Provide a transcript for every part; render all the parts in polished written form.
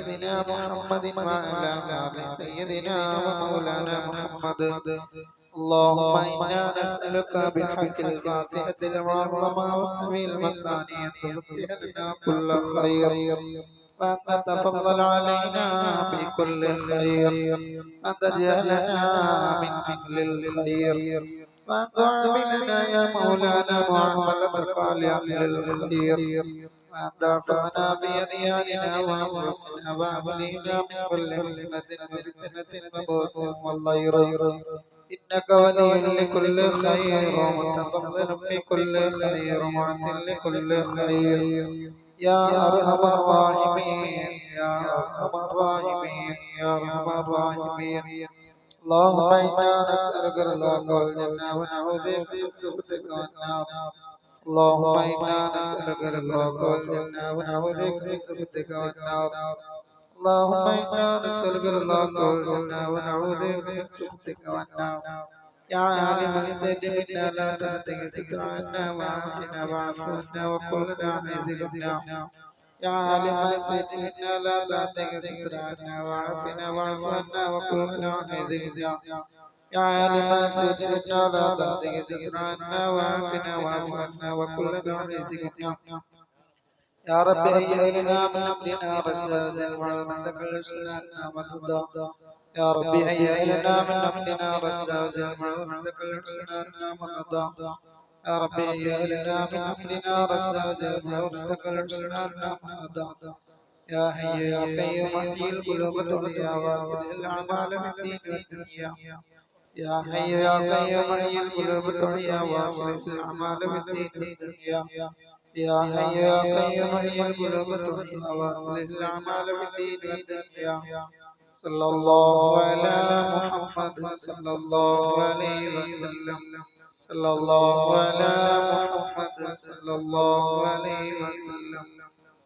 سيدنا محمد وعلى آل سيدنا ومولانا محمد. اللهم إنا نسألك بحق الفاتحة المعظمة والسميع المثاني أن تفتح لنا كل خير، وأن تتفضل علينا بكل خير، وأن تجعلنا من أهل الخير، وأن تعاملنا يا مولانا معاملتك لأهل الخير، وأن ترفعنا بأدياننا وأنفسنا وأهلنا من كل محنة وفتنة وبؤس والضير، إنك ولي لكل خير ومتفضل بكل خير ومعطي لكل خير يا أرحم الراحمين يا أرحم الراحمين يا أرحم الراحمين. اللهم إنا نسألك رضاك والجنة ونعوذ بك من سخطك والنار. اللهم إنا نسألك رضاك والجنة ونعوذ بك من سخطك والنار. اللهم إنا نسألك رضاك والجنة ونعوذ بك من سخطك والنار. يا عالم السر منا لا تنتهي ستر عنا وعافنا واعف عنا وكلنا عذبنا. يا عالم السر منا لا تنتهي ستر عنا وعافنا واعف عنا وكلنا عذبنا. يا عالم السر منا لا تنتهي ستر عنا وعافنا واعف عنا وكلنا عذبنا. يا رب هيئ لنا من أمرنا رشدا وعندك الحسنى والهدى. يا رب هيئ لنا من أمرنا رشدا وعندك الحسنى والهدى. يا رب هيئ لنا من أمرنا رشدا وعندك الحسنى والهدى. يا حي يا قيوم احيي القلوب يا واسع الأعمال في الدين والدنيا. يا حي يا قيوم احيي القلوب يا واسع الأعمال في الدين والدنيا. يا حي يا قيوم احيي القلوب يا واسع الأعمال في الدين والدنيا. صلى الله على محمد صلى الله عليه وسلم. صلى الله على محمد صلى الله عليه وسلم.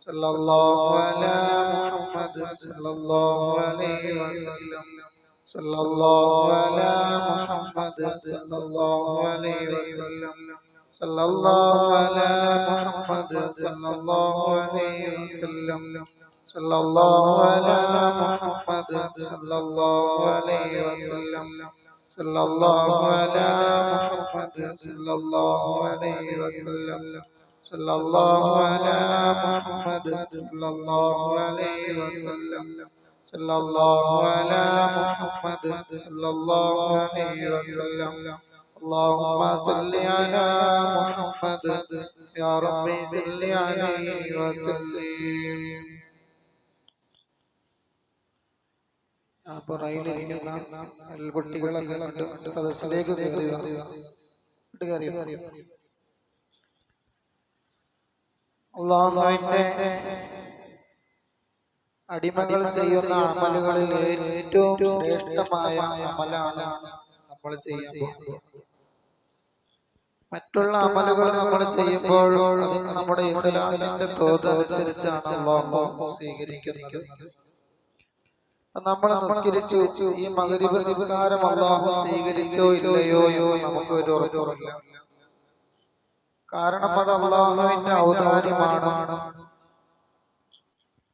صلى الله على محمد صلى الله عليه وسلم. صلى الله على محمد صلى الله عليه وسلم. صلى الله على محمد صلى الله عليه وسلم. صلى الله على محمد صلى الله عليه وسلم. صلى الله على محمد صلى الله عليه وسلم. صلى الله على محمد صلى الله عليه وسلم. صلى الله على محمد صلى الله عليه وسلم. اللهم صل على محمد يا ربي صل عليه وسلم. കുട്ടികളൊക്കെ സദസ്സിലേക്ക് അല്ലാഹുവിന്റെ അടിമകൾ ചെയ്യുന്ന അമലുകളിൽ ഏറ്റവും ശ്രേഷ്ഠമായ അമലാണ് നമ്മൾ ചെയ്യുന്നത്. മറ്റുള്ള അമലുകൾ നമ്മൾ ചെയ്യുമ്പോൾ അതിന് നമ്മുടെ ഇഖ്ലാസിന്റെ തോത് അനുസരിച്ചാണ് അല്ലാഹു സ്വീകരിക്കുന്നത്. നമ്മൾ നിസ്കരിച്ചു, ഈ മഗ്രിബ് നിസ്കാരം അല്ലാഹു സ്വീകരിച്ചോ ഇല്ലയോ നമുക്ക് ഒരു ഉറപ്പില്ല. കാരണം അത് അല്ലാഹുവിന്റെ ഔദാര്യമാണ്.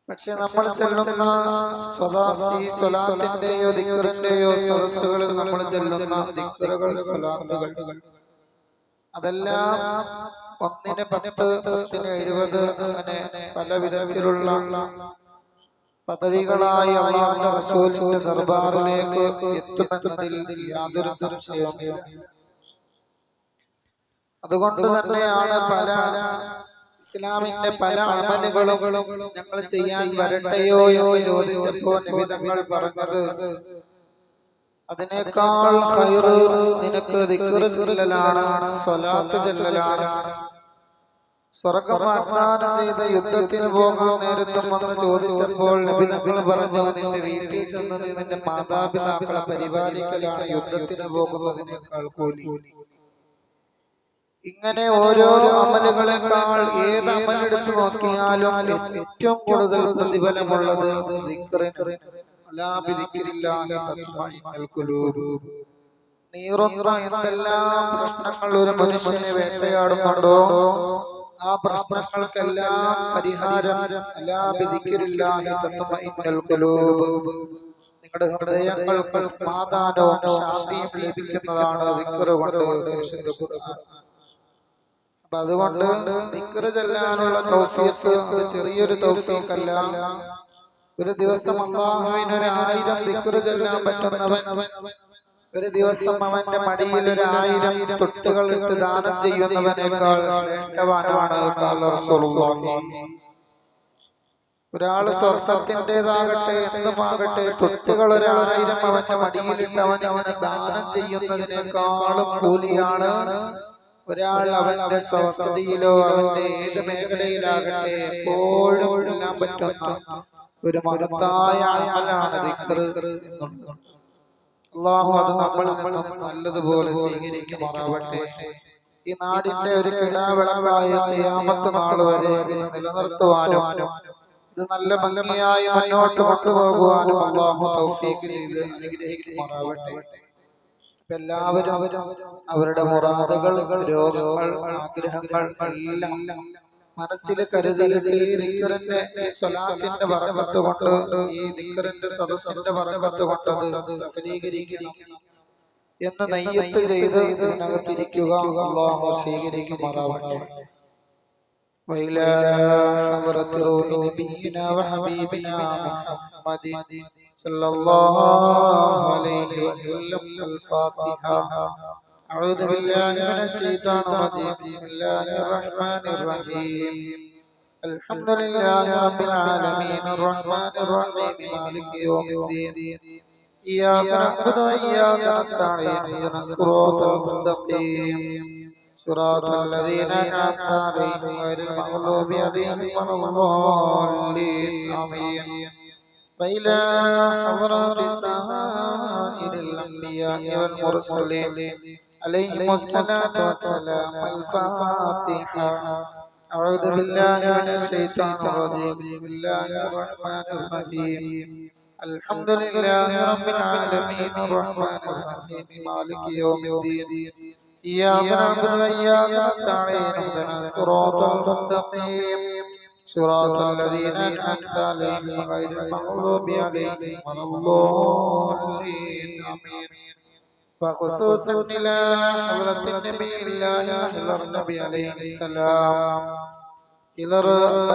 പക്ഷെ നമ്മൾ ചെല്ലുന്ന സ്വലാത്തിന്റെയോ ദിക്റിന്റെയോ സദസ്സുകളിൽ നമ്മൾ ചെല്ലുന്ന ദിക്റുകൾ സ്വലാത്തുകൾ അതെല്ലാം 1-ന് 10, 10-ന് 70 അങ്ങനെ പല വിധത്തിലുള്ള പദവികളായി അല്ലാഹുവിന്റെ റസൂലിന്റെ ദർബാറിലേക്ക് എത്തുമെന്നതിൽ യാതൊരു സംശയവുമില്ല. അതുകൊണ്ട് തന്നെയാണ് പല ഇസ്ലാമിന്റെ പല അമലുകളും ഞങ്ങൾ ചെയ്യാൻ വരട്ടെയോ എന്ന് ചോദിച്ചപ്പോൾ നബി തങ്ങൾ പറഞ്ഞത്, അതിനേക്കാൾ ഖൈറ് നിനക്ക് ദിക്ർ ചൊല്ലലാണ്, സ്വലാത്ത് ചൊല്ലലാണ്. സ്വർഗ്ഗം വാഗ്ദാനം ചെയ്ത യുദ്ധത്തിന് പോകാൻ നേരത്തും വന്ന് ചോദിച്ചപ്പോൾ നബി തങ്ങൾ പറഞ്ഞു, നിന്റെ വീട്ടിൽ ചെന്ന് നിന്റെ മാതാപിതാക്കളെ പരിപാലിക്കലാണ് യുദ്ധത്തിന് പോകുന്നതിനേക്കാൾ കൂലി. ഇങ്ങനെ ഓരോ അമലുകളെക്കാൾ ഏത് അമലെടുത്ത് നോക്കിയാലും ഏറ്റവും കൂടുതൽ പ്രതിഫലമുള്ളത് നീറുന്ന എന്തെല്ലാം പ്രശ്നങ്ങൾ ഒരു മനുഷ്യനെ വേട്ടയാടുന്നുണ്ടോ ആ പ്രശ്നങ്ങൾക്കെല്ലാം പരിഹാരം അലാ ബിദിക്രില്ലാഹി തത്മഇന്നുൽ ഖുലൂബ്. നിങ്ങളുടെ ഹൃദയങ്ങൾക്ക് സമാധാനവും ശാന്തിയും ലഭിക്കുന്നതാണ് ദിക്ർ കൊണ്ട്. അപ്പൊ അതുകൊണ്ട് ദിക്ർ ചൊല്ലാനുള്ള തൗഫീഖ് അത് ചെറിയൊരു തൗഫീഖ് അല്ല. ഒരു ദിവസം അല്ലാഹുവിന് 1000 ദിക്ർ ചൊല്ലാൻ പറ്റുന്നവൻ ഒരു ദിവസം അവന്റെ മടിയിൽ 1000 തൊട്ടുകൾ ഇട്ട് ദാനം ചെയ്യുന്നവനേക്കാൾ ശ്രേഷ്ഠവാനാണ് റസൂലുള്ളാഹി. ഒരാള് സ്വർഗത്തിൻ്റെതാകട്ടെ എന്തുമാകട്ടെ തൊട്ടുകൾ 1000 അവന്റെ മടിയിലിട്ട് അവന് ദാനം ചെയ്യുന്നതിനേക്കാളും കൂലിയാണ് ഒരാൾ അവന്റെ സ്വസ്ഥതയിലോ അവന്റെ ഏത് മേഖലയിലാകട്ടെ എപ്പോഴും ചൊല്ലാൻ പറ്റുന്ന ഒരു മഹത്തായ അമലാണ് ദിക്ർ എന്നുള്ളത്. അല്ലാഹു അത് നമ്മളിൽ നല്ലതുപോലെ സ്വീകരിക്കുമാറാവട്ടെ. ഈ നാടിന്റെ ഒരു കിടാവിളക്കായ ഖിയാമത്ത് നാൾ വരെ നിലനിർത്തുവാനും ഇത് നല്ല ഭംഗിയായി മുന്നോട്ട് കൊണ്ടുപോകുവാനും അല്ലാഹു തൗഫീഖ് ചെയ്ത് അനുഗ്രഹിക്കുമാറാവട്ടെ. എല്ലാവരും അവരുടെ മുറാദുകൾ, രോഗങ്ങൾ, ആഗ്രഹങ്ങൾ എല്ലാം മനസ്സിൽ കരുതി ദിക്റിന്റെ സ്വലാത്തിന്റെ ബറകത്ത് കൊണ്ട്, ഈ ദിക്റിന്റെ സദസ്സിന്റെ ബറകത്ത് കൊണ്ട് അത് സഫലീകരിക്കണം എന്ന് നയ്യത്ത് ചെയ്ത് ഇതിനകത്തിരിക്കുക. അല്ലാഹു സ്വീകരിക്കുമാറാവട്ടെ. وإلى حضرة روح نبينا وحبيبنا محمد صلى الله عليه وسلم. الفاتحة. أعوذ بالله من الشيطان الرجيم. بسم الله الرحمن الرحيم. الحمد لله رب العالمين الرحمن الرحيم مالك يوم الدين. إياك نعبد وإياك نستعين. اهدنا الصراط المستقيم صراط الذين أنعمت عليهم غير المغضوب عليهم ولا الضالين. آمين. وإلى حضرات سائر الأنبياء والمرسلين عليهم الصلاة والسلام. الفاتحة. أعوذ بالله من الشيطان الرجيم. بسم الله الرحمن الرحيم. الحمد لله رب العالمين الرحمن الرحيم مالك يوم الدين. إياك نعبد وإياك نستعين. اهدنا الصراط المستقيم صراط الذين أنعمت عليهم غير المغضوب عليهم ولا الضالين. آمين. وخصوصا إلى حضرة النبي الله حضر النبي عليه السلام إلى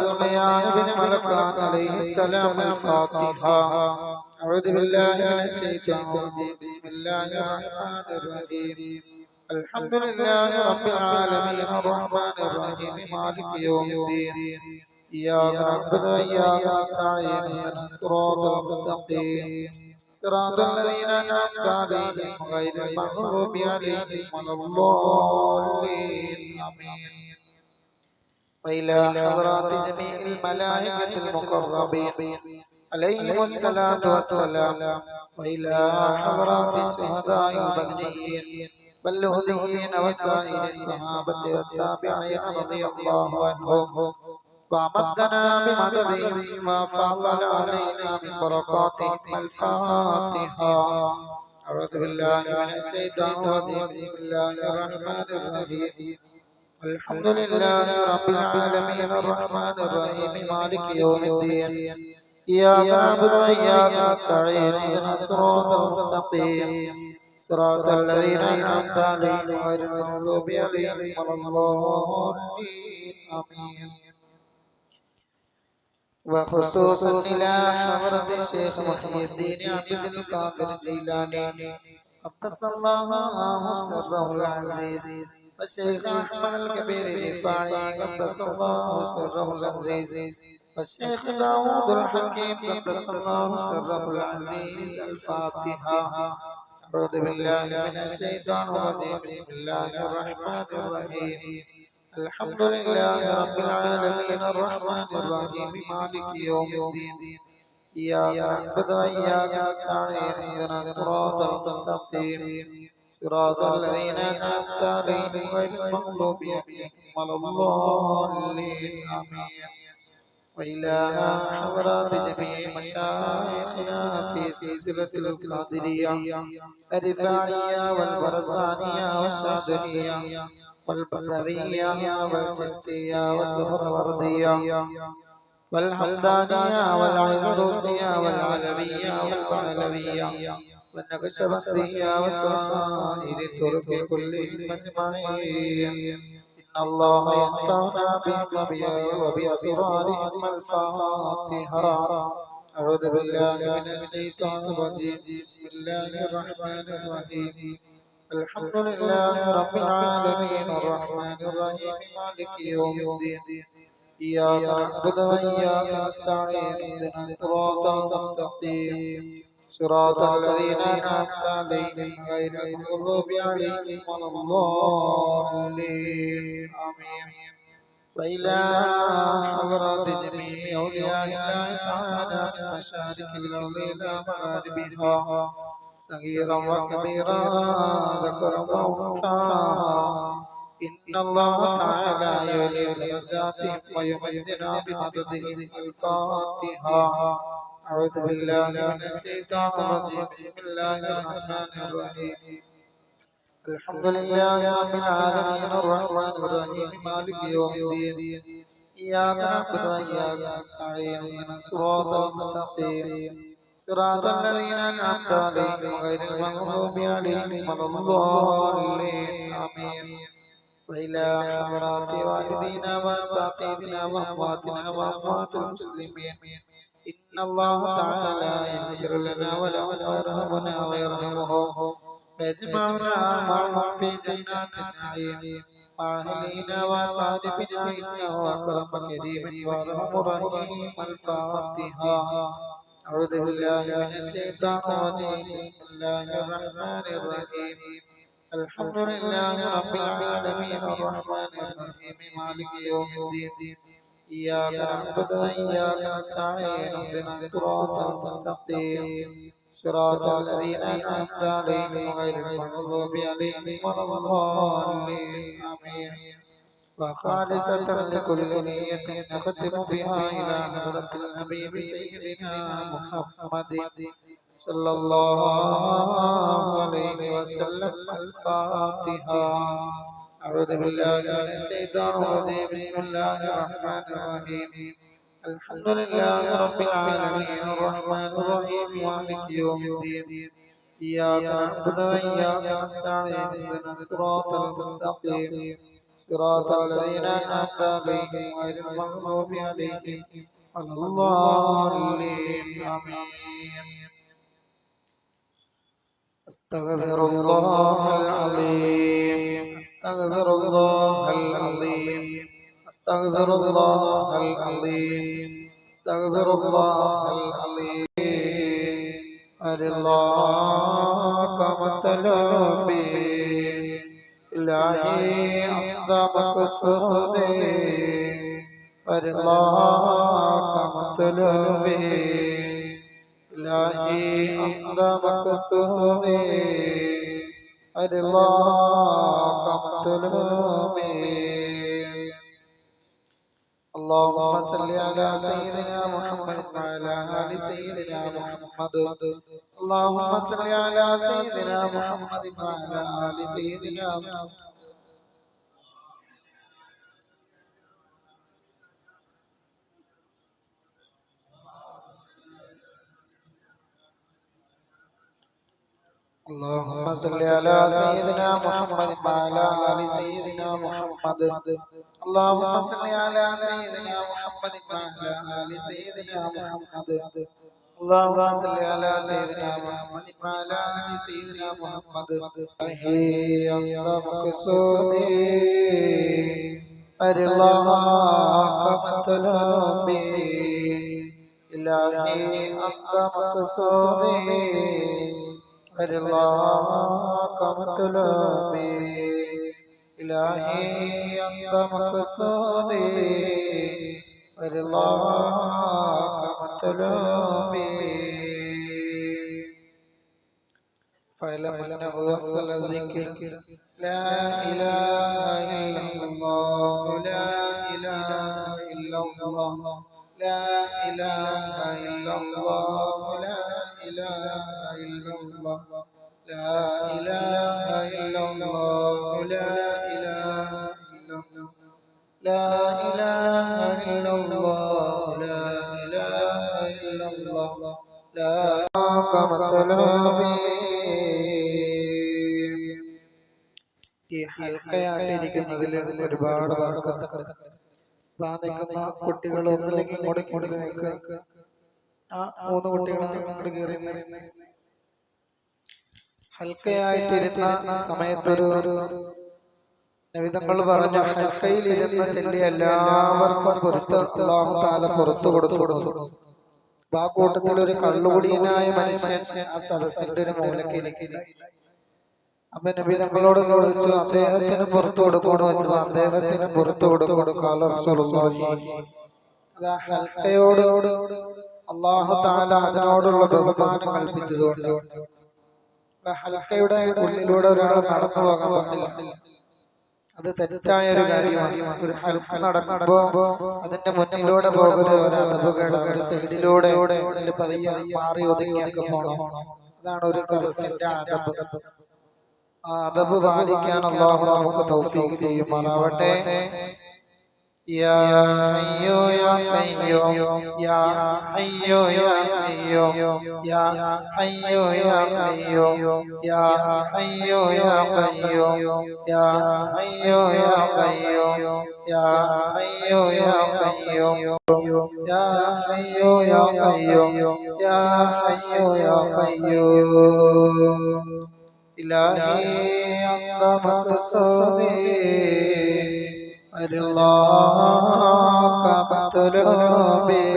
القيان بن ملكان عليه السلام. الفاتحة. أعوذ بالله من الشيطان الرجيم. بسم الله الرحمن الرحيم. الحمد لله رب العالمين الرحمن الرحيم مالك يوم الدين. إياك نعبد وإياك نستعين. اهدنا الصراط المستقيم صراط الذين أنعمت عليهم غير المغضوب عليهم ولا الضالين. آمين. وإلى حضرات جميع الملائكة المقربين عليهم الصلاة والسلام. وإلى حضرات الشهداء البدريين والهديين وسائر الصحابة والتابعين رضي الله عنهم وأمدنا بمددهم وفضل علينا من بركاتهم. الفاتحة. أعوذ بالله من الشيطان الرجيم. بسم الله الرحمن الرحيم. الحمد لله رب العالمين الرحمن الرحيم مالك يوم الدين. إياك نعبد وإياك نستعين. اهدنا الصراط المستقيم صراط الذين أنعمت عليهم غير المغضوب عليهم ولا الضالين. آمين. وخصوصا إلى حضرة الشيخ محي الدين عبد القادر الجيلاني قدس الله سره العزيز. والشيخ أحمد الكبير الرفاعي قدس الله سره العزيز. والشيخ داود الحكيم قدس الله سره العزيز. الفاتحة. أعوذ بالله من الشيطان الرجيم. بسم الله الرحمن الرحيم. الحمد لله رب العالمين الرحمن الرحيم مالك يوم الدين. إياك نعبد وإياك نستعين. اهدنا الصراط المستقيم صراط الذين أنعمت عليهم غير المغضوب عليهم ولا الضالين. آمين. وإلى حضرات جميع مشايخنا في سلسلة القادرية الرفاعية والبرزانية والشاذلية والبغوية والجستية والسهروردية والحمدانية والعيدروسية والعلوية والبعلوية والنقشبندية وسائر الطرق كلهم أجمعين. إن الله ينفعنا بهم وبأسرارهم الفاتحة. أعوذ بالله من الشيطان الرجيم. بسم الله الرحمن الرحيم. الحمد لله رب العالمين الرحمن الرحيم مالك يوم الدين. إياك نعبد وإياك نستعين. اهدنا الصراط المستقيم صراط الذين أنعمت عليهم غير المغضوب عليهم ولا الضالين. آمين. وإلى حضرات جميع أولياء الله تعالى من مشارق الأرض إلى مغاربها صغيرا وكبيرا ذكرا وأنثى. إن الله تعالى يولي درجاتهم ويمدنا بمددهم. الفاتحة. أعوذ بالله من الشيطان الرجيم. بسم الله الرحمن الرحيم. الحمد لله رب العالمين الرحمن الرحيم مالك يوم الدين. إياك نعبد وإياك نستعين. اهدنا الصراط المستقيم صراط الذين أنعمت عليهم غير المغضوب عليهم ولا الضالين. آمين. وإلى حضرات والدينا وأساتذتنا وأمواتنا وأموات المسلمين. إن الله تعالى يغفر لنا ولهم ويرحمنا ويرحمهم ويجمعنا معهم في جنات النعيم مع أهلنا وأقاربنا إنه أكرم كريم وأرحم رحيم. الفاتحة. أعوذ بالله من الشيطان الرجيم. بسم الله الرحمن الرحيم. الحمد لله رب العالمين الرحمن الرحيم مالك يوم الدين. إياك نعبد وإياك نستعين. اهدنا الصراط المستقيم صراط الذين أنعمت عليهم غير المغضوب عليهم ولا الضالين. آمين. وخالصة لكل نية نختم بها إلى حضرة الحبيب سيدنا محمد صلى الله عليه وسلم. الفاتحة. أعوذ بالله من الشيطان الرجيم. بسم الله الرحمن الرحيم. الحمد لله رب العالمين الرحمن الرحيم مالك يوم الدين. إياك نعبد وإياك نستعين. اهدنا الصراط المستقيم صراط الذين أنعمت عليهم غير المغضوب عليهم ولا الضالين. آمين. أستغفر الله العظيم. أستغفر الله العظيم. أستغفر الله العظيم. أستغفر الله العظيم. رضاك مطلوبي إلهي أنت مقصودي. رضاك مطلوبي إلهي أنت مقصودي. رضاك مطلوبي. اللهم صل على سيدنا محمد وعلى آل سيدنا محمد. اللهم صل على سيدنا محمد وعلى آل سيدنا محمد. اللهم صل على سيدنا محمد وعلى آل سيدنا محمد. اللهم صل على سيدنا محمد وعلى آل سيدنا محمد. اللهم صل على سيدنا محمد وعلى آل سيدنا محمد. إلهي أنت مقصودي. رضاك مطلوبي. إلهي أنت مقصودي. رضاك مطلوبي. إلهي أنت مقصودي. رضاك مطلوبي. فاعلم أنه أفضل الذكر لا إله إلا الله. لا إله إلا الله. لا إله إلا الله. لا إله إلا الله. لا إله إلا الله. لا إله لا إله إلا الله لا إله إلا الله لا كمثله ഈ ഹൽക്കയായിട്ടിരിക്കുന്നതിൽ ഒരുപാട് ബർക്കത്തുണ്ട്. നിൽക്കുന്ന കുട്ടികളോ അല്ലെങ്കിൽ ഇങ്ങോട്ട് കയറി നിൽക്കുക. ആ 3 കുട്ടികളാണ് ഇങ്ങോട്ട് കയറി ഹൽക്കയായിട്ടിരുന്ന സമയത്തൊരു നബിതങ്ങൾ പറഞ്ഞു, ഹൽക്കയിൽ ഇരുന്ന ചെല്ലി എല്ലാവർക്കും പുറത്ത് അല്ലാഹു തആല പുറത്തു കൊടുത്തു. ആ കൂട്ടത്തിൽ ഒരു കള്ളുകുടിയനായ മനുഷ്യൻ ആ സദസ്സിന്റെ ഒരു മൂലക്കിരിക്കുന്നു. അപ്പൊ നബി തങ്ങളോട് ചോദിച്ചു, അദ്ദേഹത്തിന് പുറത്തു കൊടുക്കണോ വെച്ചു. അദ്ദേഹത്തിന് പുറത്തു കൊടുക്കും. അതാ ഹൽക്കയോട് അല്ലാഹു തആല അതിനോടുള്ള ബഹുമാനം കൽപ്പിച്ചതുകൊണ്ട് ഹൽക്കയുടെ ഉള്ളിലൂടെ ഒരാൾ നടന്നു പോകാൻ പാടില്ല. അത് തെറ്റായ ഒരു കാര്യമാണ്. ഒരു ഹൽക്ക നടക്കുമ്പോ അതിന്റെ മുന്നിലൂടെ പോകരുത്. ഒരു സൈഡിലൂടെ പതിയെ മാറി ഒതുങ്ങിയൊക്കെ പോകണം. അതാണ് ഒരു സദസ്സിന്റെ അദബ്. ആ അദബ് പാലിക്കാൻ അല്ലാഹു നമുക്ക് തൗഫീഖ് ചെയ്യുമാറാവട്ടെ. يا حي يا قيوم يا حي يا قيوم يا حي يا قيوم يا حي يا قيوم يا حي يا قيوم يا حي يا قيوم يا حي يا قيوم يا حي يا قيوم إلهي أنت مقصودي الله مطلوبي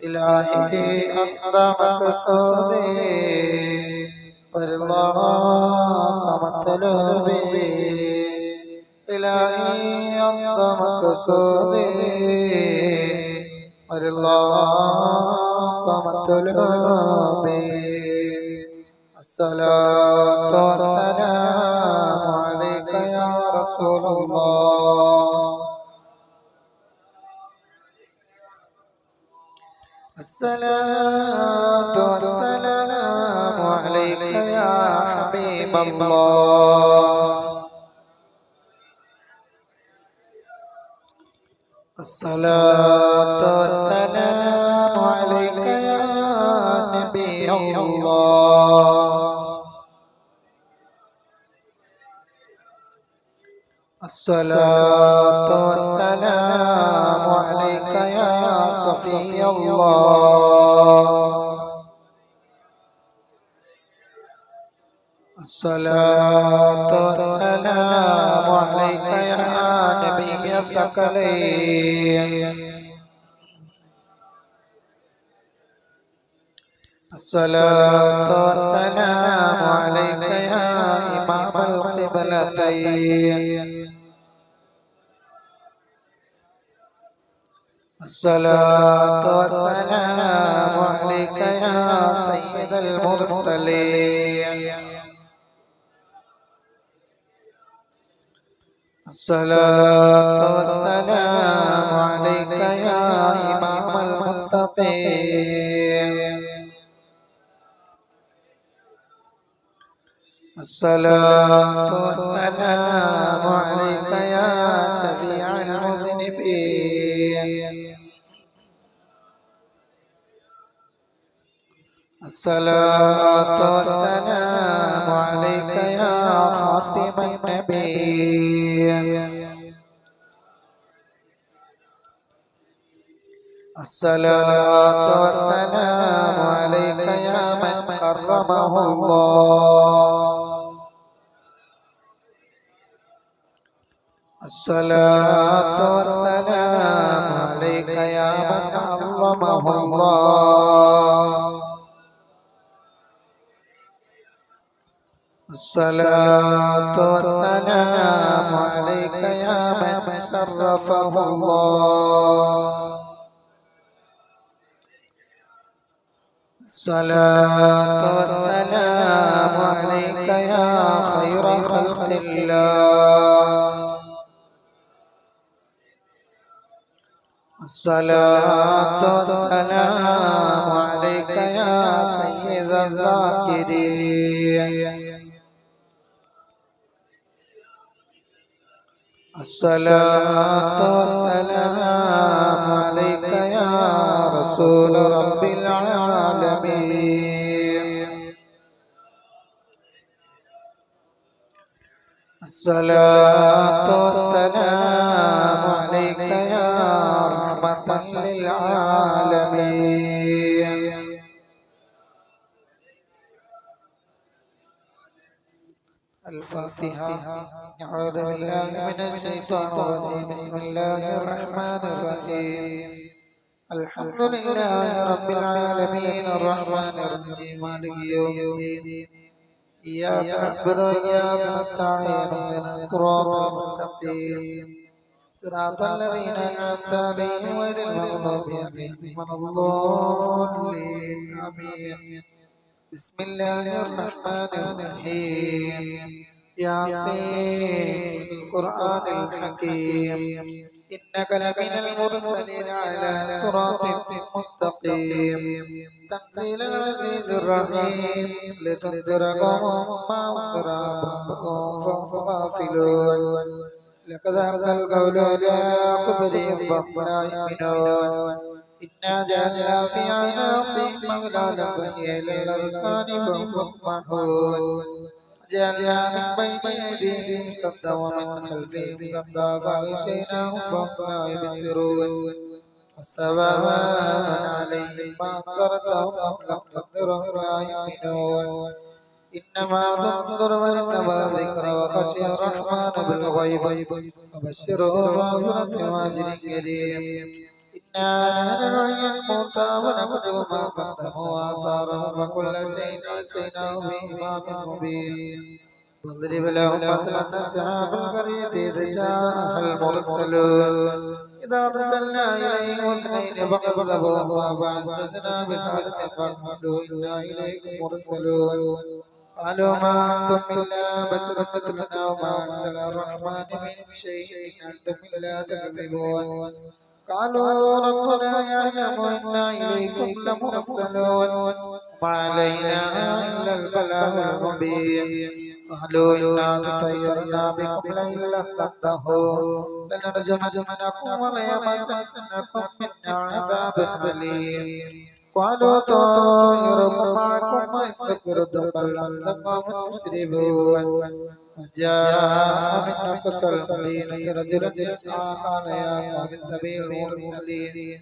إلهي أنت مقصودي الله مطلوبي إلهي أنت مقصودي الله مطلوبي الصلاة والسلام عليك يا رسول الله الصلاة والسلام عليك يا حبيب الله الصلاة والسلام عليك يا نبي الله الصلاة والسلام عليك يا صفي الله الصلاة والسلام عليك يا نبي الثقلين الصلاة والسلام عليك يا إمام القبلتين الصلاة والسلام عليك يا سيد المرسلين الصلاة والسلام عليك يا إمام المتقين الصلاة والسلام عليك يا شفيع المذنبين الصلاة والسلام عليك يا خاتم النبيين الصلاة والسلام عليك يا من كرمه الله الصلاة والسلام عليك يا من علمه الله الصلاة والسلام عليك يا من شرفه الله الصلاة والسلام عليك يا خير خلق الله الصلاة والسلام عليك يا سيد الذاكرين الصلاة والسلام عليك يا رسول رب العالمين. الصلاة والسلام عليك يا رحمة للعالمين. الفاتحة. أعوذ بالله من الشيطان الرجيم. بسم الله الرحمن الرحيم. الحمد لله رب العالمين الرحمن الرحيم مالك يوم الدين. إياك نعبد وإياك نستعين اهدنا الصراط المستقيم صراط الذين أنعمت عليهم غير المغضوب عليهم ولا الضالين آمين. بسم الله الرحمن الرحيم. ياسين القرآن الحكيم إنك لمن المرسلين على صراط مستقيم. تنزيل العزيز الرحيم لتنذر قوما ما أنذر آباؤهم فهم غافلون. لقد حق القول على أكثرهم فهم لا يؤمنون. إنا جعلنا في أعناقهم أغلالا فهي إلى الأذقان فهم مقمحون. جعلنا من بين أيديهم سدا ومن خلفهم سدا فأغشيناهم فهم لا يبصرون. وسواء عليهم أنذرتهم أم لم تنذرهم لا يؤمنون. إنما تنذر من اتبع الذكر وخشي الرحمن بالغيب وبشره بمغفرة وأجر كريم. إنا نحن نحيي الموتى ونكتب ما قدموا وآثارهم وكل شيء أحصيناه في إمام مبين. واضرب لهم مثلا أصحاب القرية إذ جاءها المرسلون إذا أرسلنا إليهم اثنين فكذبوهما فعززنا بثالث فقالوا إنا إليكم مرسلون. قالوا ما أنتم إلا بشر مثلنا وما أنزل الرحمن من شيء إن أنتم إلا تكذبون. قالوا ربنا يعلم إنا إليكم لمرسلون ما علينا إلا البلاغ المبين. قالوا إنا تطيرنا بكم لئن لم تنتهوا لنرجمنكم وليمسنكم منا عذاب أليم. قالوا طائركم معكم وإن تكردوا بل أنتم قوم مسرفون. وجاء من أقصى المدينة رجل يسعى قال يا قوم اتبعوا المرسلين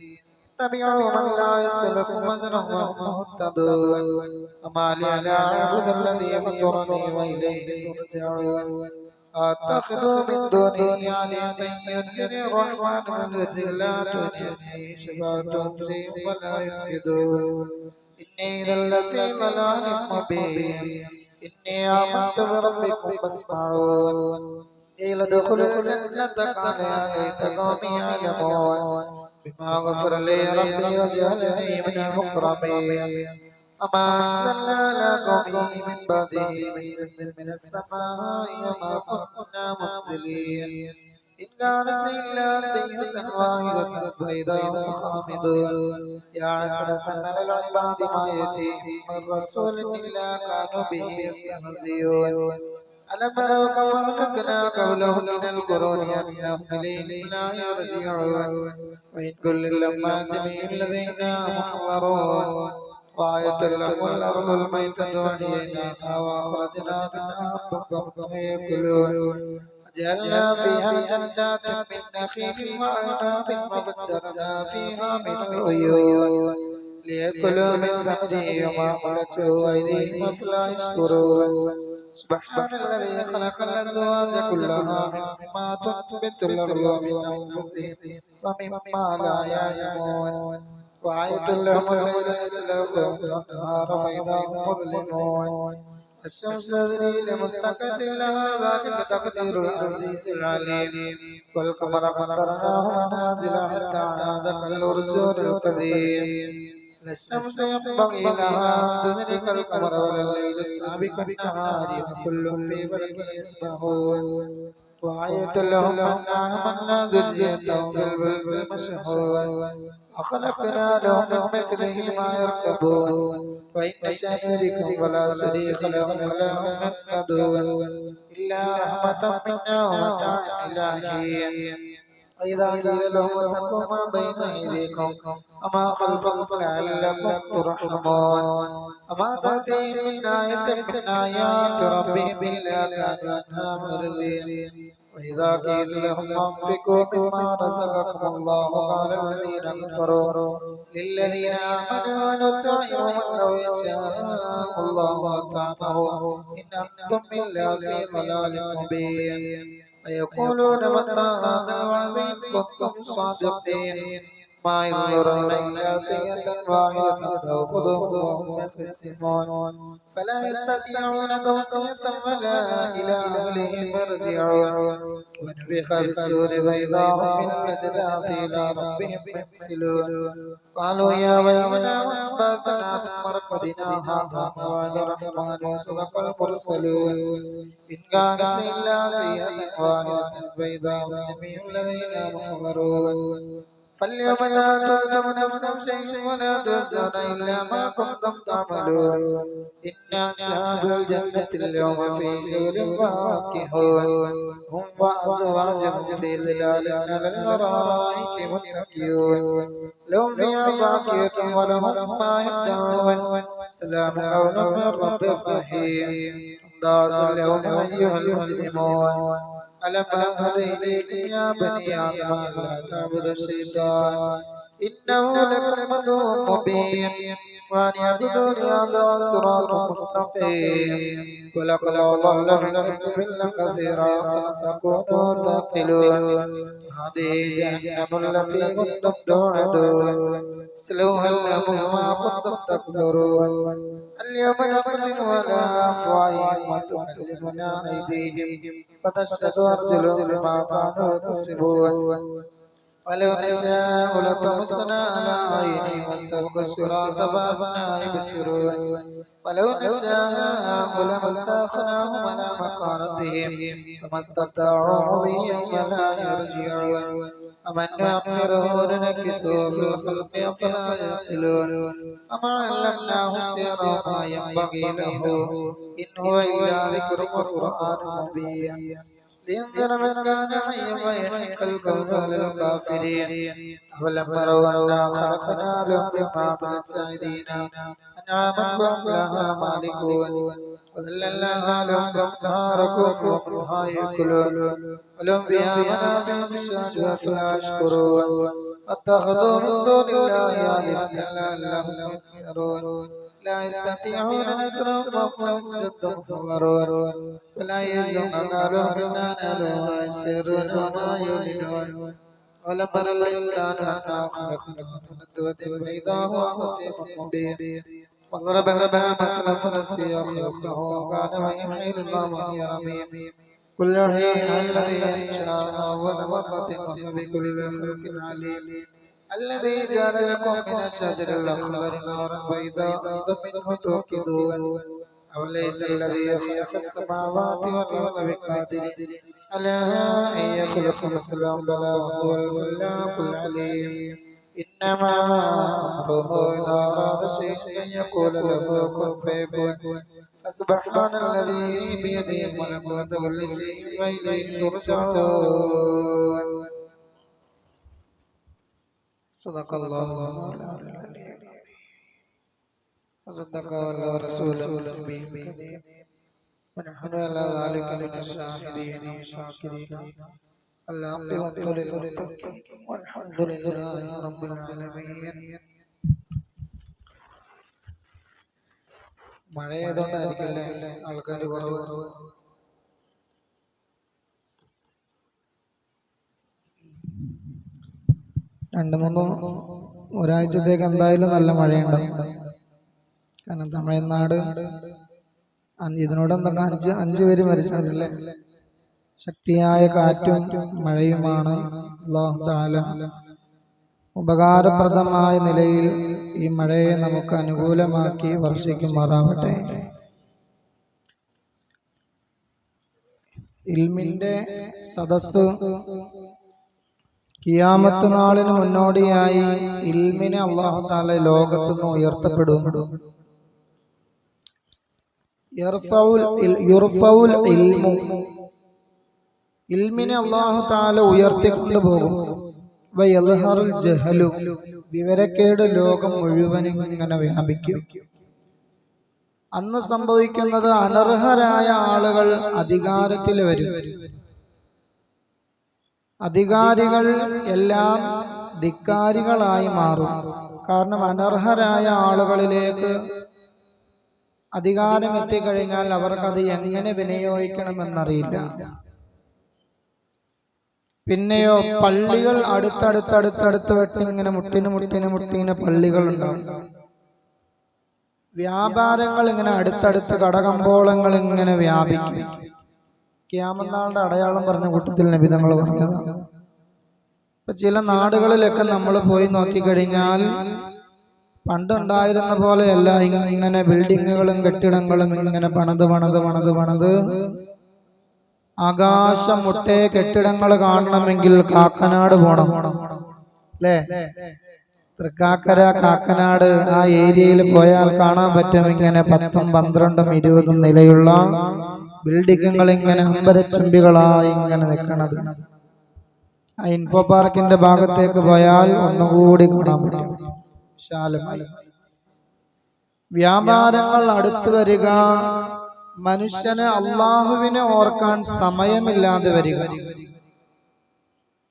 اتبعوا من لا يسألكم أجرا وهم مهتدون. وما لي لا أعبد الذي فطرني وإليه ترجعون. أتخذ من دونه آلهة ينهني الرحمن من ذر لا تنهني شفاعتهم شيء ولا يفقدون. إني إذا لفي ضلال مبين. إني آمنت بربكم فاسمعون. قيل ادخلوا الجنة قال يا ليت قومي يعلمون بما غفر لي ربي وجعلني من المكرمين. أما أنزلنا على قومه من بعده من السماء وما كنا منزلين. إن كانت إلا سيئة واحدة فإذا هم خامدون. يا عسرة على العباد ما يأتيهم من رسول إلا كانوا به يستهزئون. ألم يروا كما أهلكنا قبلهم من القرون أنهم إلينا لا يرجعون. وإن كل لما جميع لدينا محضرون. وآية لهم الأرض الميتة وأحييناها وأخرجنا منها حبا يأكلون. وجعلنا فيها جنات من نخيل وأعناب وفجرنا فيها من العيون ليأكلوا من ثمره وما عملته أيديهم فلا يشكرون. سبحان الذي خلق الأزواج كلها مما تنبت الأرض ومن أنفسهم ومما لا يعلمون. وآية لهم الليل نسلكه والنهار فإذا هم مظلمون. الشمس تجري لمستقر لها ذلك تقدير العزيز العليم. والقمر قدرناه منازل حتى عاد كالأرجون القديم. لا الشمس ينبغي لها أن تدرك القمر ولا الليل سابق النهار وكل في فلك يسبحون. وآية لهم أنا حملنا ذريتهم بالفلك المشحون. أخلقنا لهم من مثله ما يركبون وإن نشأ بكم فلا صريخ لهم ولا هم ينقذون إلا رحمة منا ومتاعا إلى حين وإذا قيل لهم اتقوا ما بين أيديكم وما خلفكم لعلكم ترحمون وما تأتيهم من آية من آيات ربهم إلا كانوا عنها معرضين وإذا قيل لهم أنفقوا مما رزقكم الله قال الذين كفروا للذين آمنوا نطعم من لو يشاء الله أطعمه إن أنتم إلا في ضلال مبين ويقولون متى هذا الوعد إن كنتم صادقين ما ينظرون إلا سيئة واحدة تأخذهم وهم يخصمون فلا يستطيعون توصية ولا إلى أهلهم يرجعون ونفخ بالسور فإذا هم من الأجداث إلى ربهم ينسلون قالوا يا ويلنا من بعثنا من مرقدنا هذا موعد الرحمن وصدق المرسلون إن كان إلا سيئة واحدة فإذا هم جميع لدينا محضرون فاليوم لا تظلم نفس شيئا ولا تجزون إلا ما كنتم تعملون إن أصحاب الجنة اليوم في شغل فاكهون هم وأزواجهم في ظلال على الأرائك متكئون لهم فيها فاكهة ولهم ما يدعون سلام قولا من رب رحيم امتاز اليوم أيها المسلمون ألم أعهد إليكم يا بني آدم ألا تعبدوا الشيطان إنه لكم عدو مبين وأن اعبدوني هذا صراط مستقيم ولقد أضل منكم جبلا كثيرا فلم تكونوا تعقلون هذه جهنم التي كنتم توعدون اصلوها اليوم ما كنتم تكفرون اليوم نختم على أفواههم وتكلمنا أيديهم وتشهد أرجلهم بما كانوا يكسبون ولو نشاء لطمسنا على عينهم واستبقوا الصراط فأبنى يبصرون ولو نشاء لمسخناهم على مكانتهم فما استطاعوا مضيا ولا يرجعون أمن نعمره ننكسه في الخلق أفلا يعقلون أما علمناه الشعر ما ينبغي له إن هو إلا ذكر وقرآن مبين لينذر من كان حيا ويحق القول على الكافرين أولم يروا أنا خلقنا لهم مما عملت أيدينا أنعاما فهم لها مالكون وذللناها لهم فمنها ومنها يأكلون ولهم فيها منافع بالشمس أفلا يشكرون واتخذوا من دون الله آلهة لعلهم ينصرون لا يستطيعون نصرهم وهم جند محضرون ولا يزعمون لهم نالوا ويسرون وما يعلنون ولم ير الإنسان أنا خلقناه من نطفة فإذا هو خصيم مبين وضرب لنا مثلا فنسي خلقه وكان ويحيي العظام وهي رميم كل حين الذي أنشأ أول مرة وهو بكل خلق عليم الذي جعل لكم من الشجر الأخضر نارا فإذا أنتم منه توقدون أوليس الذي خلق السماوات والأرض بقادر على أن يخلق مثلهم بلى وهو الخلاق العليم إنما أمره إذا أراد شيئا أن يقول له كن فيكون فسبحان الذي بيده ملكوت كل شيء وإليه ترجعون صدق الله العظيم وصدق الله رسوله النبي الكريم ونحن على ذلك من الشاهدين والشاكرين اللهم اغفر للمتقين والحمد لله رب العالمين മഴയായതുകൊണ്ടായിരിക്കല്ലേ ആൾക്കാർ കുറവ് ഒരാഴ്ചത്തേക്ക് എന്തായാലും നല്ല മഴയുണ്ടാവും കാരണം തമിഴ്നാട് ഇതിനോടെന്തൊക്കെ അഞ്ച് പേര് മരിച്ചിട്ടില്ലേ ശക്തിയായ കാറ്റും മഴയുമാണ് അല്ലാഹു തആല ഉപകാരപ്രദമായ നിലയിൽ ഈ മഴയെ നമുക്ക് അനുകൂലമാക്കി വർഷിക്കുമാറാവട്ടെ. ഇൽമിന്റെ സദസ്സ് ഖിയാമത്ത് നാളിന് മുന്നോടിയായി ഇൽമിനെ അല്ലാഹു തആല ലോകത്ത് നിന്ന് ഉയർത്തപ്പെടും. യുർഫഉൽ ഇൽമു, ഇൽമിനെ അല്ലാഹു തആല ഉയർത്തിക്കൊണ്ടു പോകും. വയൽഹറുൽ ജഹലു, വിവരക്കേട് ലോകം മുഴുവനും ഇങ്ങനെ വ്യാപിക്കും. അന്ന് സംഭവിക്കുന്നത് അനർഹരായ ആളുകൾ അധികാരത്തിൽ വരും. അധികാരികൾ എല്ലാം ധിക്കാരികളായി മാറും. കാരണം അനർഹരായ ആളുകളിലേക്ക് അധികാരം എത്തിക്കഴിഞ്ഞാൽ അവർക്കത് എങ്ങനെ വിനിയോഗിക്കണമെന്നറിയില്ല. പിന്നെയോ പള്ളികൾ അടുത്തടുത്തടുത്തടുത്ത് വെട്ടി ഇങ്ങനെ മുട്ടിന് പള്ളികൾ ഉണ്ടാവും. വ്യാപാരങ്ങൾ ഇങ്ങനെ അടുത്തടുത്ത് കടകമ്പോളങ്ങൾ ഇങ്ങനെ വ്യാപിക്കും. ഖിയാമത്ത് നാളിന്റെ അടയാളം പറഞ്ഞ കൂട്ടത്തിൽ നബി തങ്ങൾ പറഞ്ഞതാണ്. ഇപ്പൊ ചില നാടുകളിലൊക്കെ നമ്മൾ പോയി നോക്കിക്കഴിഞ്ഞാൽ പണ്ടുണ്ടായിരുന്ന പോലെയല്ല. ഇങ്ങനെ ബിൽഡിങ്ങുകളും കെട്ടിടങ്ങളും ഇങ്ങനെ പണിത് ആകാശം മുട്ടേ കെട്ടിടങ്ങൾ കാണണമെങ്കിൽ കാക്കനാട് പോണം അല്ലേ? തൃക്കാക്കര, കാക്കനാട് ആ ഏരിയയിൽ പോയാൽ കാണാൻ പറ്റും. ഇങ്ങനെ 10, 12, 20 നിലയുള്ള ബിൽഡിങ്ങുകൾ ഇങ്ങനെ അമ്പരച്ചുംബികളായി ഇങ്ങനെ നിൽക്കണത്. ആ ഇൻഫോ പാർക്കിന്റെ ഭാഗത്തേക്ക് പോയാൽ ഒന്നുകൂടി കാണാൻ പറ്റും വിശാലമായി. വ്യാപാരങ്ങൾ അടുത്തു വരിക, മനുഷ്യന് അള്ളാഹുവിനെ ഓർക്കാൻ സമയമില്ലാതെ വരിക.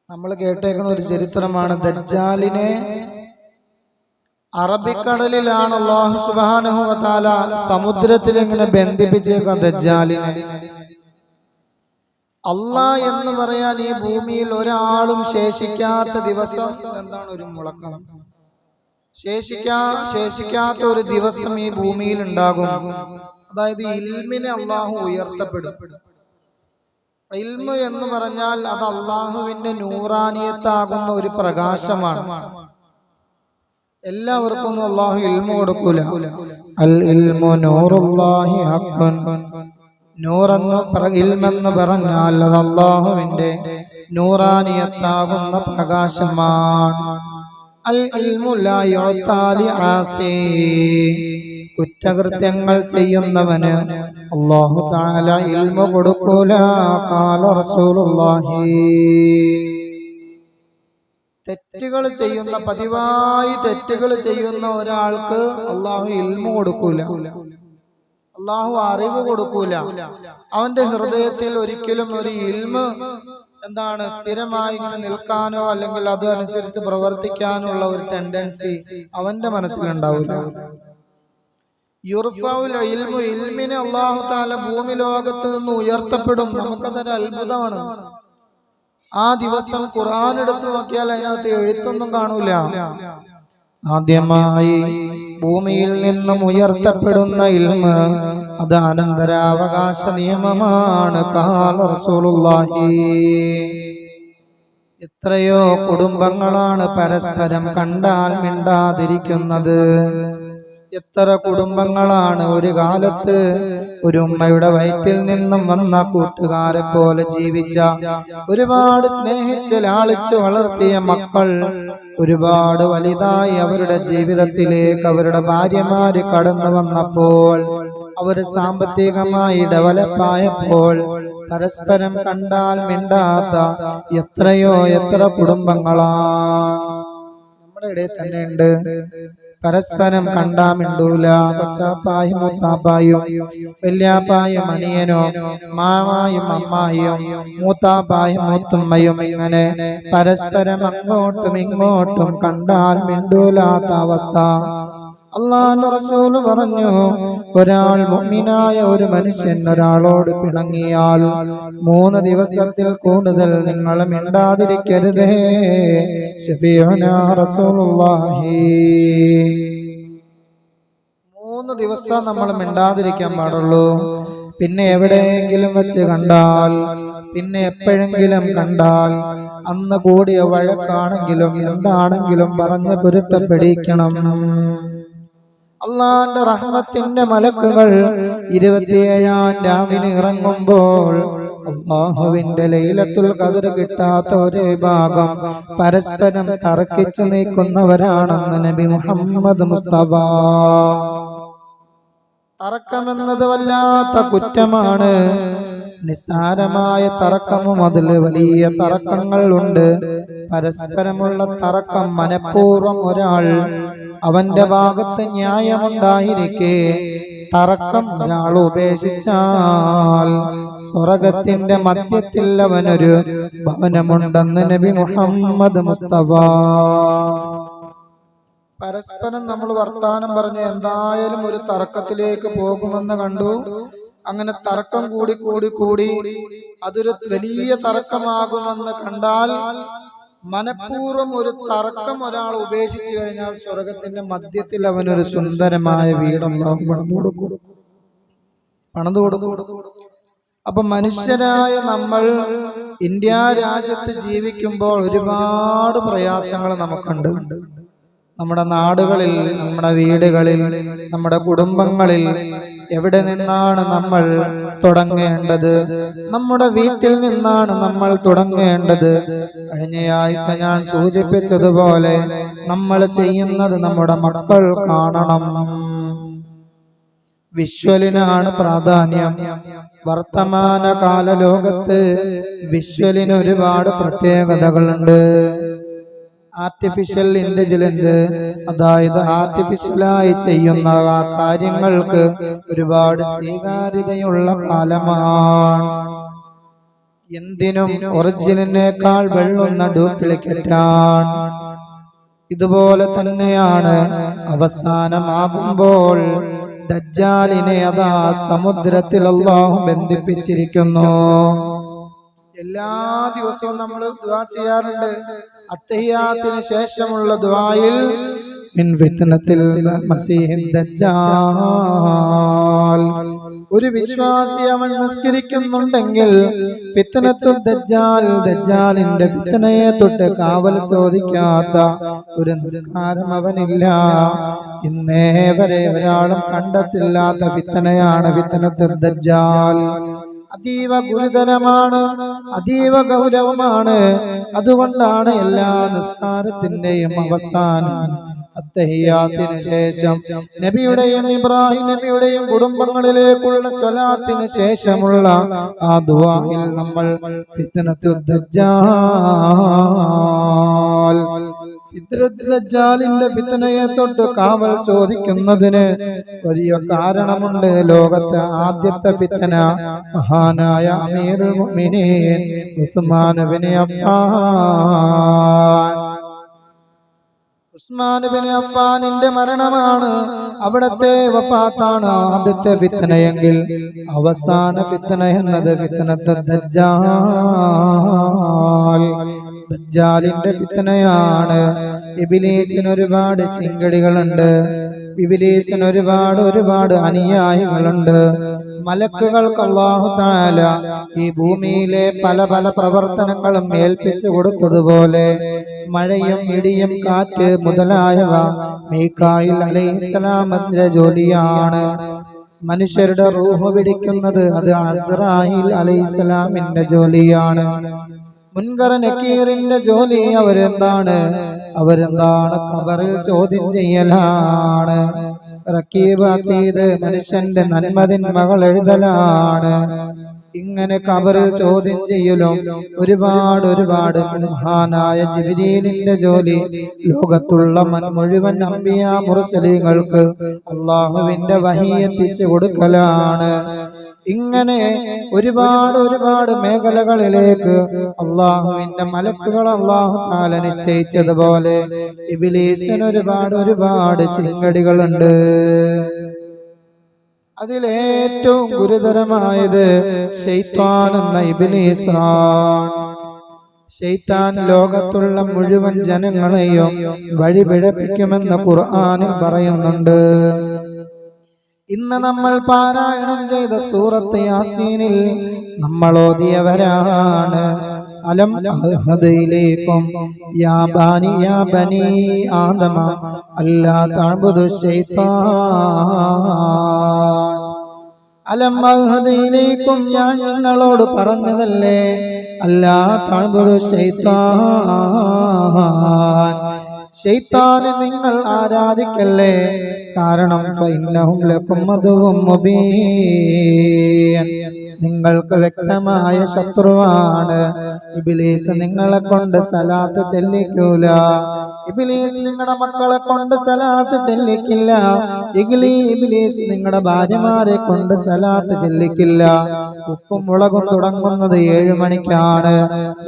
നമ്മൾ കേട്ടേക്കുന്ന ഒരു ചരിത്രമാണ്. ദജ്ജാലിനെ അറബിക്കടലിലാണ് അല്ലാഹു സുബ്ഹാനഹു വ തആല സമുദ്രത്തിൽ ഇങ്ങനെ ബന്ധിപ്പിച്ചേക്കാം ദജ്ജാലിനെ. അല്ലാഹ് എന്ന് പറയാൻ ഈ ഭൂമിയിൽ ഒരാളും ശേഷിക്കാത്ത ദിവസം എന്താണ്? ഒരു മുളക്കം. ശേഷിക്കാത്ത ഒരു ദിവസം ഈ ഭൂമിയിൽ ഉണ്ടാകും. അതായത് ഇൽമിനെ അല്ലാഹു ഉയർത്തപ്പെടും. ഇൽമ് എന്ന് പറഞ്ഞാൽ അത് അല്ലാഹുവിന്റെ നൂറാനിയത്താകുന്ന ഒരു പ്രകാശമാണ്. എല്ലാവർക്കും അല്ലാഹു ഇൽമു കൊടുക്കൂല. അൽ ഇൽമു നൂറുല്ലാഹി ഹഖ്ഖുൻ. ഇൽമെന്ന് പറഞ്ഞാൽ അത് അല്ലാഹുവിന്റെ നൂറാനിയത്താകുന്ന പ്രകാശമാണ്. അൽ ഇൽമു ലാ യുഅതാ ലിആസി. കുറ്റകൃത്യങ്ങൾ ചെയ്യുന്നവന് അല്ലാഹു തആല ഇൽമു കൊടുക്കൂല. ഖാല റസൂലുള്ളാഹി. തെറ്റുകൾ ചെയ്യുന്ന, പതിവായി തെറ്റുകൾ ചെയ്യുന്ന ഒരാൾക്ക് അല്ലാഹു ഇൽമു കൊടുക്കൂല, അല്ലാഹു അറിവ് കൊടുക്കൂല. അവന്റെ ഹൃദയത്തിൽ ഒരിക്കലും ഒരു ഇൽമ് സ്ഥിരമായി ഇങ്ങനെ നിൽക്കാനോ അല്ലെങ്കിൽ അതനുസരിച്ച് പ്രവർത്തിക്കാനുള്ള ഒരു ടെൻഡൻസി അവന്റെ മനസ്സിലുണ്ടാവില്ല. യുർഫഉൽ ഇൽമു, ഇൽമിനെ അല്ലാഹു തആല ഭൂമി ലോകത്ത് നിന്ന് ഉയർത്തപ്പെടും. നമുക്കതൊരു അത്ഭുതമാണ്. ആ ദിവസം ഖുർആൻ എടുത്തു നോക്കിയാൽ അതിനകത്ത് എഴുത്തൊന്നും കാണൂല. ആദ്യമായി ഭൂമിയിൽ നിന്നും ഉയർത്തപ്പെടുന്ന ഇൽമ് അത് അനന്തരാവകാശ നിയമമാണ്. ഖാല റസൂലുള്ളാഹി. എത്രയോ കുടുംബങ്ങളാണ് പരസ്പരം കണ്ടാൽ മിണ്ടാതിരിക്കുന്നത്. എത്ര കുടുംബങ്ങളാണ് ഒരു കാലത്ത് ഒരു ഉമ്മയുടെ വയറ്റിൽ നിന്നും വന്ന കൂട്ടുകാരെ പോലെ ജീവിച്ച, ഒരുപാട് സ്നേഹിച്ച് ലാളിച്ച് വളർത്തിയ മക്കൾ ഒരുപാട് വലുതായി അവരുടെ ജീവിതത്തിലേക്ക് അവരുടെ ഭാര്യമാര് കടന്നു വന്നപ്പോൾ, അവർ സാമ്പത്തികമായി ഡെവലപ്പായപ്പോൾ പരസ്പരം കണ്ടാൽ മിണ്ടാത്ത എത്ര കുടുംബങ്ങളാണ് നമ്മുടെ ഇടയിൽ തന്നെ ഉണ്ട്. പരസ്പരം കണ്ടാ മിണ്ടൂല. കൊച്ചാപ്പായും മൂത്താപ്പായും, വല്യാപ്പായും അനിയനോ, മാമായും അമ്മായിയും, മൂത്താപ്പായും മൂത്തുമ്മയും, ഇങ്ങനെ പരസ്പരം അങ്ങോട്ടും ഇങ്ങോട്ടും കണ്ടാൽ മിണ്ടൂലാത്ത അവസ്ഥ. അല്ലാഹുവിന്റെ റസൂൽ പറഞ്ഞു, ഒരാൾ മുഅ്മിനായ ഒരു മനുഷ്യൻ ഒരാളോട് പിണങ്ങിയാൽ 3 ദിവസത്തിൽ കൂടുതൽ നിങ്ങൾ മിണ്ടാതിരിക്കരുതേ. ശഫീഉനാ റസൂലുള്ളാഹി. 3 ദിവസം നമ്മൾ മിണ്ടാതിരിക്കാൻ പാടുള്ളൂ. പിന്നെ എവിടെയെങ്കിലും വെച്ച് കണ്ടാൽ, പിന്നെ എപ്പോഴെങ്കിലും കണ്ടാൽ, അന്ന് കൂടിയ വഴക്കാണെങ്കിലും എന്താണെങ്കിലും പറഞ്ഞ് പൊരുത്തപ്പെടിക്കണം. അള്ളാന്റെ റഹ്മത്തിന്റെ മലക്കുകൾ 27-ാം രാവിന് ഇറങ്ങുമ്പോൾ അല്ലാഹുവിന്റെ ലൈലത്തുൽ ഖദർ കിട്ടാത്ത ഒരു വിഭാഗം പരസ്പരം തർക്കിച്ചു നീക്കുന്നവരാണെന്ന് നബി മുഹമ്മദ് മുസ്തഫ. തർക്കമെന്നത് വല്ലാത്ത കുറ്റമാണ്. നിസ്സാരമായ തർക്കമും അതിൽ വലിയ തർക്കങ്ങൾ ഉണ്ട്. പരസ്പരമുള്ള തർക്കം മനഃപൂർവ്വം ഒരാൾ അവന്റെ ഭാഗത്ത് ന്യായമുണ്ടായിരിക്കെ തർക്കം ഒരാൾ ഉപേക്ഷിച്ചാൽ സ്വർഗത്തിന്റെ മധ്യത്തിൽ അവനൊരു ഭവനമുണ്ടെന്ന് നബി മുഹമ്മദ് മുസ്തഫ. പരസ്പരം നമ്മൾ വർത്താനം പറഞ്ഞ് എന്തായാലും ഒരു തർക്കത്തിലേക്ക് പോകുമെന്ന് കണ്ടു. അങ്ങനെ തർക്കം കൂടി കൂടി കൂടി അതൊരു വലിയ തർക്കമാകുമെന്ന് കണ്ടാൽ മനഃപൂർവ്വം ഒരു തർക്കം ഒരാൾ ഉപേക്ഷിച്ചു കഴിഞ്ഞാൽ സ്വർഗത്തിന്റെ മധ്യത്തിൽ അവനൊരു സുന്ദരമായ വീടുണ്ടാവും, പണിതു കൊടുക്കും. അപ്പൊ മനുഷ്യരായ നമ്മൾ ഇന്ത്യ രാജ്യത്ത് ജീവിക്കുമ്പോൾ ഒരുപാട് പ്രയാസങ്ങൾ നമുക്കുണ്ട്. നമ്മുടെ നാടുകളിൽ, നമ്മുടെ വീടുകളിൽ, നമ്മുടെ കുടുംബങ്ങളിൽ എവിടെ നിന്നാണ് നമ്മൾ തുടങ്ങേണ്ടത്? നമ്മുടെ വീട്ടിൽ നിന്നാണ് നമ്മൾ തുടങ്ങേണ്ടത്. കഴിഞ്ഞയാഴ്ച ഞാൻ സൂചിപ്പിച്ചതുപോലെ നമ്മൾ ചെയ്യുന്നത് നമ്മുടെ മക്കൾ കാണണം. വിഷ്വലിനാണ് പ്രാധാന്യം. വർത്തമാനകാല ലോകത്ത് വിഷ്വലിന് ഒരുപാട് പ്രത്യേകതകളുണ്ട്. ആർട്ടിഫിഷ്യൽ ഇന്റലിജൻസ്, അതായത് ആർട്ടിഫിഷ്യലായി ചെയ്യുന്ന കാര്യങ്ങൾക്ക് ഒരുപാട് സ്വീകാര്യതയുള്ള കാലമാണ്. എന്തിനും ഒറിജിനലിനേക്കാൾ വെള്ളുന്ന ഡ്യൂപ്ലിക്കേറ്റാണ്. ഇതുപോലെ തന്നെയാണ് അവസാനമാകുമ്പോൾ ദജ്ജാലിനെ അതാ സമുദ്രത്തിൽ അല്ലാഹു ബന്ധിപ്പിച്ചിരിക്കുന്നു. എല്ലാ ദിവസവും നമ്മൾ ദുആ ചെയ്യാറുണ്ട്. അത്തഹിയാത്തിന് ശേഷമുള്ള ദുആയിൽ മിൻ ഫിത്നത്തിൽ മസീഹിൻ ദജ്ജാൽ, ഒരു വിശ്വാസി അവൻ നിസ്കരിക്കുന്നുണ്ടെങ്കിൽ ഫിത്നത്തുൽ ദജ്ജാൽ, ദജ്ജാലിന്റെ ഫിത്നയെ തൊട്ട് കാവൽ ചോദിക്കാത്ത ഒരു നിസ്കാരം അവനില്ല. ഇന്നേ വരെ ഒരാളും കണ്ടെത്തില്ലാത്ത ഫിത്നയാണ് ഫിത്നത്തുൽ ദജ്ജാൽ. അതീവ ഗുരുതരമാണ്, അതീവ ഗൗരവമാണ്. അതുകൊണ്ടാണ് എല്ലാ നിസ്കാരത്തിന്റെയും അവസാനം അത്തഹിയാത്തിന് ശേഷം നബിയുടെയും ഇബ്രാഹിം നബിയുടെയും കുടുംബങ്ങളിലേക്കുള്ള സ്വലാത്തിന് ശേഷമുള്ള ആ ദുആയിൽ നമ്മൾ ഫിത്നത്തുൽ ദജ്ജാൽ, ദജ്ജാലിന്റെ ഫിത്നയെ തൊട്ട് കാവൽ ചോദിക്കുന്നതിന് വലിയ കാരണമുണ്ട്. ലോകത്തെ ആദ്യത്തെ ഫിത്ന മഹാനായ അമീറുൽ മുഅ്മിനീൻ ഉസ്മാൻ ഇബ്നു അഫ്ഫാൻ. ഉസ്മാൻ ഇബ്നു അഫ്ഫാനിന്റെ മരണമാണ്. അവിടത്തെ വഫാത്താണ് ആദ്യത്തെ ഫിത്നയെങ്കിൽ അവസാന ഫിത്ന എന്നത് ഫിത്നത്തുൽ ദജ്ജാൽ, ദജ്ജാലിന്റെ ഫിത്നയാണ്. ഇബ്ലീസിന് ഒരുപാട് ശിങ്കടികളുണ്ട്. ഇബ്ലീസിന് ഒരുപാട് അനുയായികളുണ്ട്. മലക്കുകൾക്ക് അല്ലാഹു തആല ഈ ഭൂമിയിലെ പല പല പ്രവർത്തനങ്ങളും ഏൽപ്പിച്ചു കൊടുത്തതുപോലെ മഴയും ഇടിയും കാറ്റ് മുതലായവ മീകായിൽ അലൈഹിസ്സലാമിന്റെ ജോലിയാണ്. മനുഷ്യരുടെ റൂഹ് പിടിക്കുന്നത് അത് അസ്റായിൽ അലൈഹിസ്സലാമിന്റെ ജോലിയാണ്. മുൻകർ നക്കീറിന്റെ ജോലി അവരെന്താണ്? ഖബറിൽ ചോദ്യം ചെയ്യലാണ്. റക്കീബ് അതീദ് മനുഷ്യന്റെ നന്മതിന്മകൾ എഴുതലാണ്. ഇങ്ങനെ ഖബറിൽ ചോദ്യം ചെയ്യലും ഒരുപാട് മഹാനായ ജിബ്രീലിന്റെ ജോലി ലോകത്തുള്ള മുഴുവൻ അംബിയാ മുർസലീങ്ങൾക്ക് അല്ലാഹുവിന്റെ വഹി എത്തിച്ചു കൊടുക്കലാണ്. ഇങ്ങനെ ഒരുപാട് മേഖലകളിലേക്ക് അള്ളാഹുവിന്റെ മലക്കുകൾ അല്ലാഹു തആല നിശ്ചയിച്ചതുപോലെ ഇബ്ലീസിന് ഒരുപാട് ശിങ്കടികളുണ്ട്. അതിലേറ്റവും ഗുരുതരമായത് ശൈത്താൻ എന്ന ഇബ്ലീസാണ്. ശൈത്താൻ ലോകത്തുള്ള മുഴുവൻ ജനങ്ങളെയും വഴിപിഴപ്പിക്കുമെന്ന് ഖുർആനിൽ പറയുന്നുണ്ട്. ഇന്ന് നമ്മൾ പാരായണം ചെയ്ത സൂറത്ത് യാസീനിൽ നമ്മൾ ഓതിയവരാണ് അലം അഹദിലേക്കും യാ ബനി ആദമ അല്ലാ തഅബുദു ശൈത്താൻ. അലം അഹ്ദിയിലേക്കും ഞാൻ നിങ്ങളോട് പറഞ്ഞതല്ലേ അല്ലാ തഅ്ബുദു ശൈത്താനെ നിങ്ങൾ ആരാധിക്കല്ലേ, കാരണം ഫഇന്നഹും ലക്കും അദുവ്വും മുബീൻ, നിങ്ങൾക്ക് വ്യക്തമായ ശത്രുവാണ്. ഇബ്ലീസ് നിങ്ങളെ കൊണ്ട് സലാത്ത് ചെല്ലിക്കൂല, ഇബ്ലീസ് നിങ്ങളുടെ മക്കളെ കൊണ്ട് സലാത്ത് ചെല്ലിക്കില്ല, ഇബ്ലീസ് നിങ്ങളുടെ ഭാര്യമാരെ കൊണ്ട് സലാത്ത് ചെല്ലിക്കില്ല. ഉപ്പും മുളകും തുടങ്ങുന്നത് 7 മണിക്കാണ്.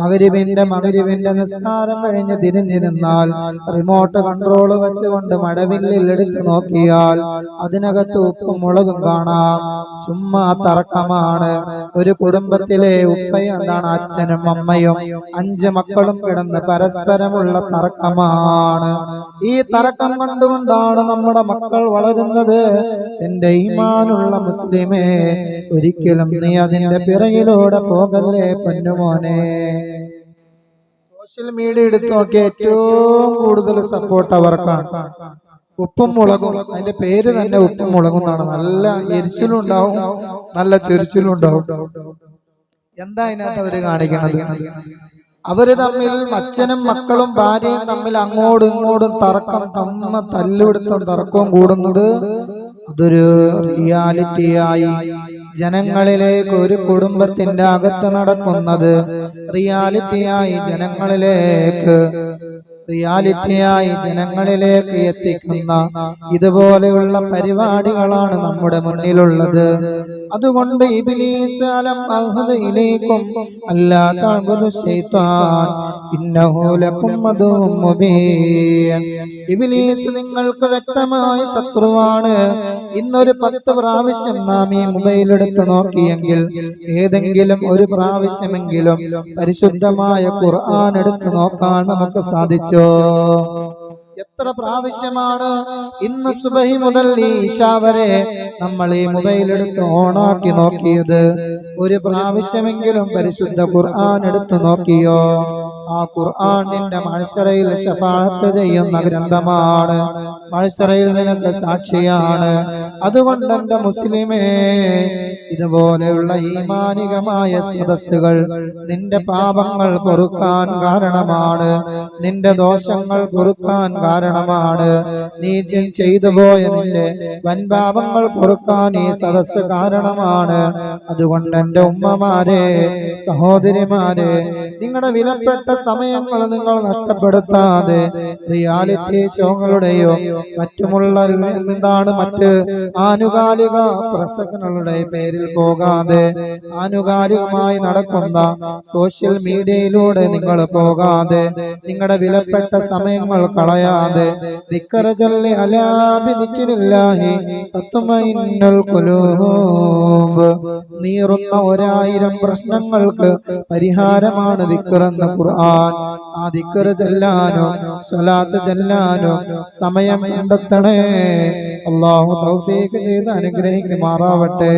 മഗ്‌രിബിന്റെ നിസ്കാരം കഴിഞ്ഞ് തിരിഞ്ഞിരുന്നാൽ റിമോട്ട് കൺട്രോൾ വെച്ചുകൊണ്ട് മടവില്ലിൽ എടുത്തു നോക്കിയാൽ അതിനകത്ത് ഉപ്പും മുളകും കാണാം. ചുമ്മാ തർക്കമാണ്. ഒരു കുടുംബത്തിലെ ഉപ്പയും അച്ഛനും അമ്മയും 5 മക്കളും കിടന്ന് പരസ്പരമുള്ള തർക്കമാണ്. ഈ തർക്കം കണ്ടുകൊണ്ടാണ് നമ്മുടെ മക്കൾ വളരുന്നത്. എന്റെ ഈമാനുള്ള മുസ്ലിമേ, ഒരിക്കലും നീ അതിന്റെ പിറകിലൂടെ പോകല്ലേ പൊന്നുമോനെ. സോഷ്യൽ മീഡിയ എടുത്തു നോക്കിയ ഏറ്റവും കൂടുതൽ സപ്പോർട്ട് അവർക്കാണ്. ഉപ്പും മുളകും, അതിന്റെ പേര് തന്നെ ഉപ്പും മുളകും എന്നാണ്. നല്ല എരിച്ചിലും ഉണ്ടാവും, നല്ല ചെരിച്ചിലും ഉണ്ടാവും. എന്താ അതിനകത്ത് അവര് കാണിക്കണത്? അവര് തമ്മിൽ, അച്ഛനും മക്കളും ഭാര്യയും തമ്മിൽ അങ്ങോട്ടും ഇങ്ങോട്ടും തർക്കം, തല്ലുപിടുത്തം, തർക്കവും കൂടുന്നത് അതൊരു റിയാലിറ്റിയായി ജനങ്ങളിലേക്ക്, ഒരു കുടുംബത്തിന്റെ അകത്ത് നടക്കുന്നത് റിയാലിറ്റിയായി ജനങ്ങളിലേക്ക് എത്തിക്കുന്ന ഇതുപോലെയുള്ള പരിപാടികളാണ് നമ്മുടെ മുന്നിലുള്ളത്. അതുകൊണ്ട് ഇബ്ലീസ് അലം അഹ്ദ ഇലൈക്കും അല്ലാ തഅ്ബുദു ശൈത്താൻ ഇന്നഹു ലക്കും അദുവ്വും മുബീൻ. ഇബ്ലീസ് നിങ്ങൾക്ക് വ്യക്തമായ ശത്രുവാണ്. ഇന്നൊരു 10 പ്രാവശ്യം നാം ഈ മൊബൈൽ എടുത്ത് നോക്കിയെങ്കിൽ ഏതെങ്കിലും ഒരു പ്രാവശ്യമെങ്കിലും പരിശുദ്ധമായ ഖുർആൻ എടുത്ത് നോക്കാൻ നമുക്ക് സാധിച്ചോ? എത്ര പ്രാവശ്യമാണ് ഇന്ന് സുബഹി മുതൽ ഈശാ വരെ നമ്മൾ ഈ മൊബൈൽ എടുത്ത് ഓണാക്കി നോക്കിയത്? ഒരു പ്രാവശ്യമെങ്കിലും പരിശുദ്ധ ഖുർആൻ എടുത്ത് നോക്കിയോ? ആ ഖുർആൻ നിന്റെ മഹ്ശറയിൽ ശഫാഅത്ത് ചെയ്യുന്ന ഗ്രന്ഥമാണ്, മഹ്ശറയിൽ നിനക്ക് സാക്ഷിയാണ്. അതുകൊണ്ട് എന്റെ മുസ്ലിമേ, ഇതുപോലെയുള്ള ഈമാനികമായ സദസ്സുകൾ നിന്റെ പാപങ്ങൾ പൊറുക്കാൻ കാരണമാണ്, നിന്റെ ദോഷങ്ങൾ പൊറുക്കാൻ കാരണമാണ്. നീ ചെയ്തു പോയ നിന്റെ വൻപാപങ്ങൾ പൊറുക്കാൻ ഈ സദസ്സ് കാരണമാണ്. അതുകൊണ്ട് എന്റെ ഉമ്മമാരെ, സഹോദരിമാരെ, നിങ്ങളുടെ വിലപ്പെട്ട സമയങ്ങൾ നിങ്ങൾ നഷ്ടപ്പെടുത്താതെ റിയാലിറ്റി ഷോകളുടെയോ മറ്റ് ആനുകാലിക പ്രസംഗങ്ങളുടെ പേരിൽ പോകാതെ, ആനുകാലികമായി നടക്കുന്ന സോഷ്യൽ മീഡിയയിലൂടെ നിങ്ങൾ പോകാതെ, നിങ്ങളുടെ വിലപ്പെട്ട സമയങ്ങൾ കളയാതെ ദിക്ർ ചൊല്ലി അലാ ബിദിക്രില്ലാഹി തത്മഇന്നുൽ ഖുലൂബ്, നീറുന്ന 1000 പ്രശ്നങ്ങൾക്ക് പരിഹാരമാണ് ദിക്ർ എന്ന ഖുർആൻ. ആ ദിക്ർ ചൊല്ലാനോ സ്വലാത്ത് ചൊല്ലാനോ സമയം കണ്ടെത്തണേ. അല്ലാഹു തൗഫീഖ് ചെയ്ത് അനുഗ്രഹിക്കുമാറാവട്ടെ.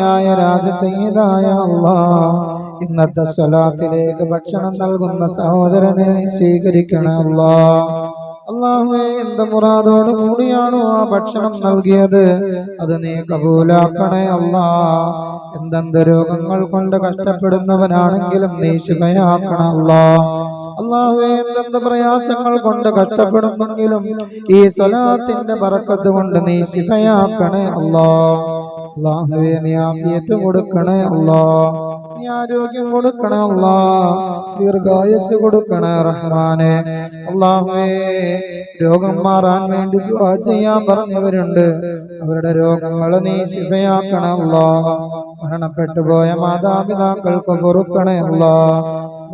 ായ രാജസയ്യിദായ അല്ലാഹ്, ഇന്നത്തെ സ്വലാത്തിലേക്ക് ഭക്ഷണം നൽകുന്ന സഹോദരനെ സ്വീകരിക്കണേ അല്ലാഹ്. അല്ലാഹുവേ, എന്ത് മുറാദോട് കൂടിയാണോ ആ ഭക്ഷണം നൽകിയത് അത് നീ കബൂലാക്കണേ അല്ലാഹ്. എന്തെന്ത് രോഗങ്ങൾ കൊണ്ട് കഷ്ടപ്പെടുന്നവനാണെങ്കിലും നീ ശിഫയാക്കണേ അല്ലാഹ്. അല്ലാഹുവേ, എന്തെന്ത് പ്രയാസങ്ങൾ കൊണ്ട് കഷ്ടപ്പെടുന്നെങ്കിലും ഈ സ്വലാത്തിന്റെ ബറക്കത്ത് കൊണ്ട് നീ ശിഫയാക്കണേ അല്ലാഹ്. അല്ലാഹുവേ, നീ ആഫിയത്ത് കൊടുക്കണേ അല്ലാഹ്, നീ ആരോഗ്യം കൊടുക്കണേ അല്ലാഹ്, ദീർഘായുസ് കൊടുക്കണേ റഹ്മാനെ. അല്ലാഹുവേ, രോഗം മാറാൻ വേണ്ടി ദുആ ചെയ്യാൻ പറഞ്ഞവരുണ്ട്, അവരുടെ രോഗങ്ങൾ നീ ശിഫയാക്കണേ അല്ലാഹ്. മരണപ്പെട്ടു പോയ മാതാപിതാക്കൾക്ക് പൊറുക്കണേ അല്ലാഹ്.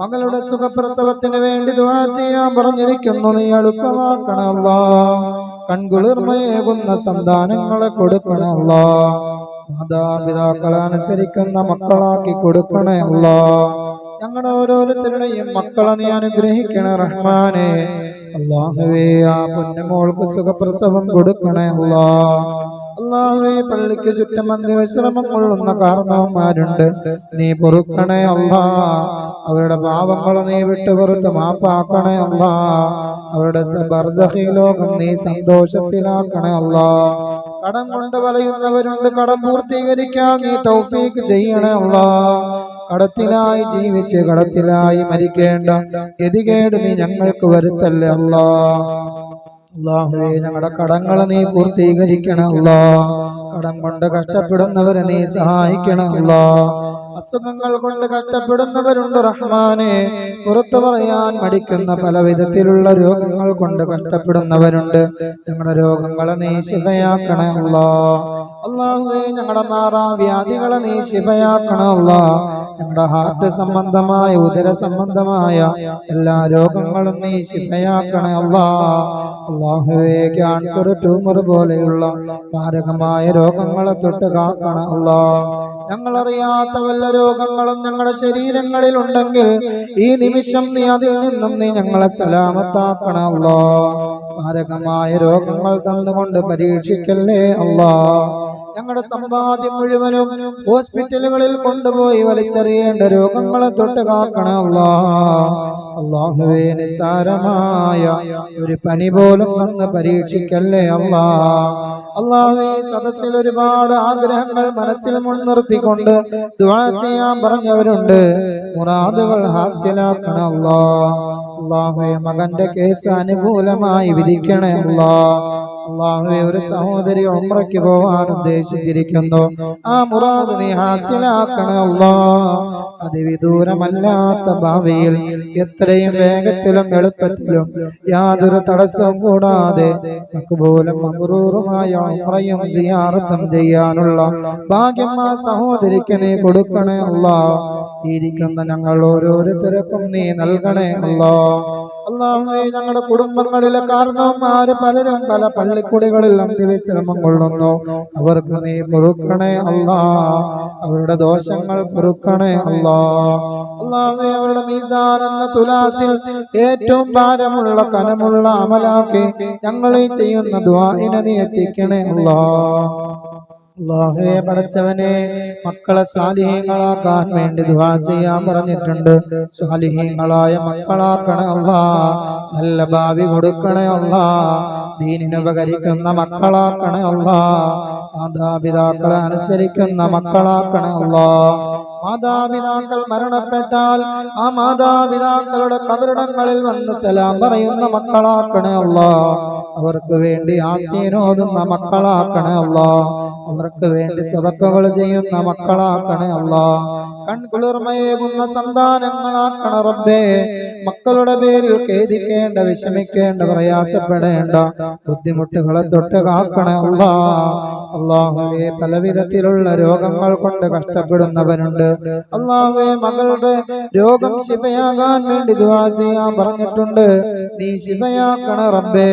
മകളുടെ സുഖപ്രസവത്തിന് വേണ്ടി ദുആ ചെയ്യാൻ പറഞ്ഞിരിക്കുന്നു, നീ എളുപ്പമാക്കണേ അല്ലാഹ്. കൺകുളിർമയേകുന്ന സന്താനങ്ങളെ കൊടുക്കണേ അല്ലാഹ്. മാതാപിതാക്കളെ അനുസരിക്കുന്ന മക്കളാക്കി കൊടുക്കണേ അല്ലാഹ്. ഞങ്ങളുടെ ഓരോരുത്തരുടെയും മക്കളെ നീ അനുഗ്രഹിക്കണേ റഹ്മാനെ. അല്ലാഹുവേ, ആ പൊന്നുമോൾക്ക് സുഖപ്രസവം കൊടുക്കണേ അല്ലാഹ്. അല്ലാഹുവേ, പള്ളിക്ക് ചുറ്റും അന്ത്യവിശ്രമം കൊള്ളുന്ന കാരണവന്മാരുണ്ട്, നീ പൊറുക്കണേ അല്ലാഹ്. അവരുടെ പാപങ്ങൾ നീ വിട്ടുപുറത്ത് മാപ്പാക്കണേ അല്ലാഹ്. അവരുടെ ബർസഖി ലോകം നീ സന്തോഷത്തിലാക്കണേ അല്ലാഹ്. കടം കൊണ്ട് വലയുന്നവരുണ്ട്, കടം പൂർത്തീകരിക്കാൻ നീ തൗഫീഖ് ചെയ്യണേ അല്ലാഹ്. കടത്തിലായി ജീവിച്ച് കടത്തിലായി മരിക്കേണ്ട ഗതികേട് നീ ഞങ്ങൾക്ക് വരുത്തല്ലേ അല്ലാഹ്. അല്ലാഹുവേ, ഞങ്ങളുടെ കടങ്ങൾ നീ പൂർത്തീകരിക്കണം അല്ലാഹ്. കടം കൊണ്ട് കഷ്ടപ്പെടുന്നവരെ നീ സഹായിക്കണം അല്ലാഹ്. അസുഖങ്ങൾ കൊണ്ട് കഷ്ടപ്പെടുന്നവരുണ്ട് റഹ്മാനെ, പുറത്തു പറയാൻ മടിക്കുന്ന പല വിധത്തിലുള്ള രോഗങ്ങൾ കൊണ്ട് കഷ്ടപ്പെടുന്നവരുണ്ട്. ഞങ്ങളുടെ രോഗങ്ങളെ നീ ശിഫയാക്കണേ അല്ലാഹ്. അല്ലാഹുവേ, ഞങ്ങളുടെ മാറാവ്യാധികളെ നീ ശിഫയാക്കണേ അല്ലാഹ്. ഞങ്ങളുടെ ഹാർട്ട് സംബന്ധമായ ഉദര സംബന്ധമായ എല്ലാ രോഗങ്ങളും നീ ശിഫയാക്കണേ അല്ലാഹ്. അല്ലാഹുവേ, ക്യാൻസർ, ട്യൂമർ പോലെയുള്ള മാരകമായ രോഗങ്ങളെ തൊട്ട് കാക്കണം അല്ലാഹ്. ഞങ്ങളറിയാത്ത വല്ല രോഗങ്ങളും ഞങ്ങളുടെ ശരീരങ്ങളിൽ ഉണ്ടെങ്കിൽ ഈ നിമിഷം നീ അതിൽ നിന്നും നീ ഞങ്ങളെ സലാമത്താക്കണം അല്ലാഹ്. മാരകമായ രോഗങ്ങൾ തന്നുകൊണ്ട് പരീക്ഷിക്കല്ലേ അല്ലാഹ്. ഞങ്ങളുടെ സമ്പാദ്യം മുഴുവനും ഹോസ്പിറ്റലുകളിൽ കൊണ്ടുപോയി വലിച്ചെറിയേണ്ട രോഗങ്ങളെ തൊട്ട് കാക്കണം അല്ലാഹ്. അല്ലാഹുവേ, നിസ്സാരമായ ഒരു പനി പോലും തന്ന് പരീക്ഷിക്കല്ലേ അല്ലാഹ്. അല്ലാഹുവേ, സദസ്സിൽ ഒരുപാട് ആഗ്രഹങ്ങൾ മനസ്സിൽ മുൻനിർത്തിക്കൊണ്ട് ദുആ ചെയ്യാൻ പറഞ്ഞവരുണ്ട്. മുറാദുകൾ ഹാസിലാക്കണം അല്ലാഹ്. അല്ലാഹുവേ, മകന്റെ കേസ് അനുകൂലമായി വിധിക്കണേ അല്ലാഹ്. അല്ലാഹുവേ, ഒരു സഹോദരി ഉംറയ്ക്ക് പോവാൻ ഉദ്ദേശിച്ചിരിക്കുന്നു. ആ മുറാദ് നീ ഹാസിലാക്കണേ അല്ലാഹ്. അതിവിദൂരമല്ലാത്ത ഭാവിയിൽ എത്രയും വേഗത്തിലും എളുപ്പത്തിലും യാതൊരു തടസ്സവും കൂടാതെ മഖ്ബൂലും മബ്റൂറുമായ ഉംറയും സിയാറത്തും ചെയ്യാനുള്ള ഭാഗ്യം ആ സഹോദരിക്ക് നീ കൊടുക്കണേ അല്ലാഹ്. ഇരിക്കുന്ന ഞങ്ങൾ ഓരോരുത്തർക്കും നീ നൽകണേ അല്ലാഹ്. അല്ലാഹുവേ, ഞങ്ങളുടെ കുടുംബങ്ങളിലെ കാരണവന്മാര് പലരും പല പള്ളിക്കുടികളിൽ അന്ത്യവിശ്രമം കൊള്ളുന്നു. അവർക്ക് നീ പൊറുക്കണേ അല്ലാഹ്. അവരുടെ ദോഷങ്ങൾ പൊറുക്കണേ അല്ലാഹ്. അല്ലാഹുവേ, അവരുടെ മീസാൻ എന്ന തുലാസിൽ ഏറ്റവും ഭാരമുള്ള കനമുള്ള അമലാക്കി ഞങ്ങൾ ഈ ചെയ്യുന്ന ദുആഇനെ നീ എത്തിക്കണേ അല്ലാഹ്. അല്ലാഹുവേ, പടച്ചവനെ, മക്കളെ സ്വാലിഹീങ്ങളാക്കാൻ വേണ്ടി ദുആ ചെയ്യാൻ പറഞ്ഞിട്ടുണ്ട്. സ്വാലിഹീങ്ങളായ മക്കളാക്കണേ അല്ലാഹ്. നല്ല ഭാവി കൊടുക്കണേ അല്ലാഹ്. ദീനിന് ഉപകരിക്കുന്ന മക്കളാക്കണേ അല്ലാഹ്. മാതാപിതാക്കളെ അനുസരിക്കുന്ന മക്കളാക്കണേ അല്ലാഹ്. മാതാപിതാക്കൾ മരണപ്പെട്ടാൽ ആ മാതാപിതാക്കളുടെ കബറിടങ്ങളിൽ വന്ന് സലാം പറയുന്ന മക്കളാക്കണേ അല്ലാഹ്. അവർക്ക് വേണ്ടി ആസീനോതുന്ന മക്കളാക്കണേ അല്ലാഹ്. അവർക്ക് വേണ്ടി സദഖകൾ ചെയ്യുന്ന മക്കളാക്കണേ അല്ലാഹ്. കൺകുളിർമയേകുന്ന സന്താനങ്ങളാക്കണ റബ്ബേ. മക്കളുടെ പേരിൽ ഖേദിക്കേണ്ട, വിഷമിക്കേണ്ട, പ്രയാസപ്പെടേണ്ട ബുദ്ധിമുട്ടുകളെ തൊട്ട് കാക്കണേ അല്ലാഹ്. അല്ലാഹുവേ, പലവിധത്തിലുള്ള രോഗങ്ങൾ കൊണ്ട് കഷ്ടപ്പെടുന്നവരുണ്ട്. അല്ലാഹുവേ, മകളുടെ രോഗം ശിഫയാകാൻ വേണ്ടി ദുആ ചെയ്യാൻ പറഞ്ഞിട്ടുണ്ട്. നീ ശിഫയാക്കണ റബ്ബേ.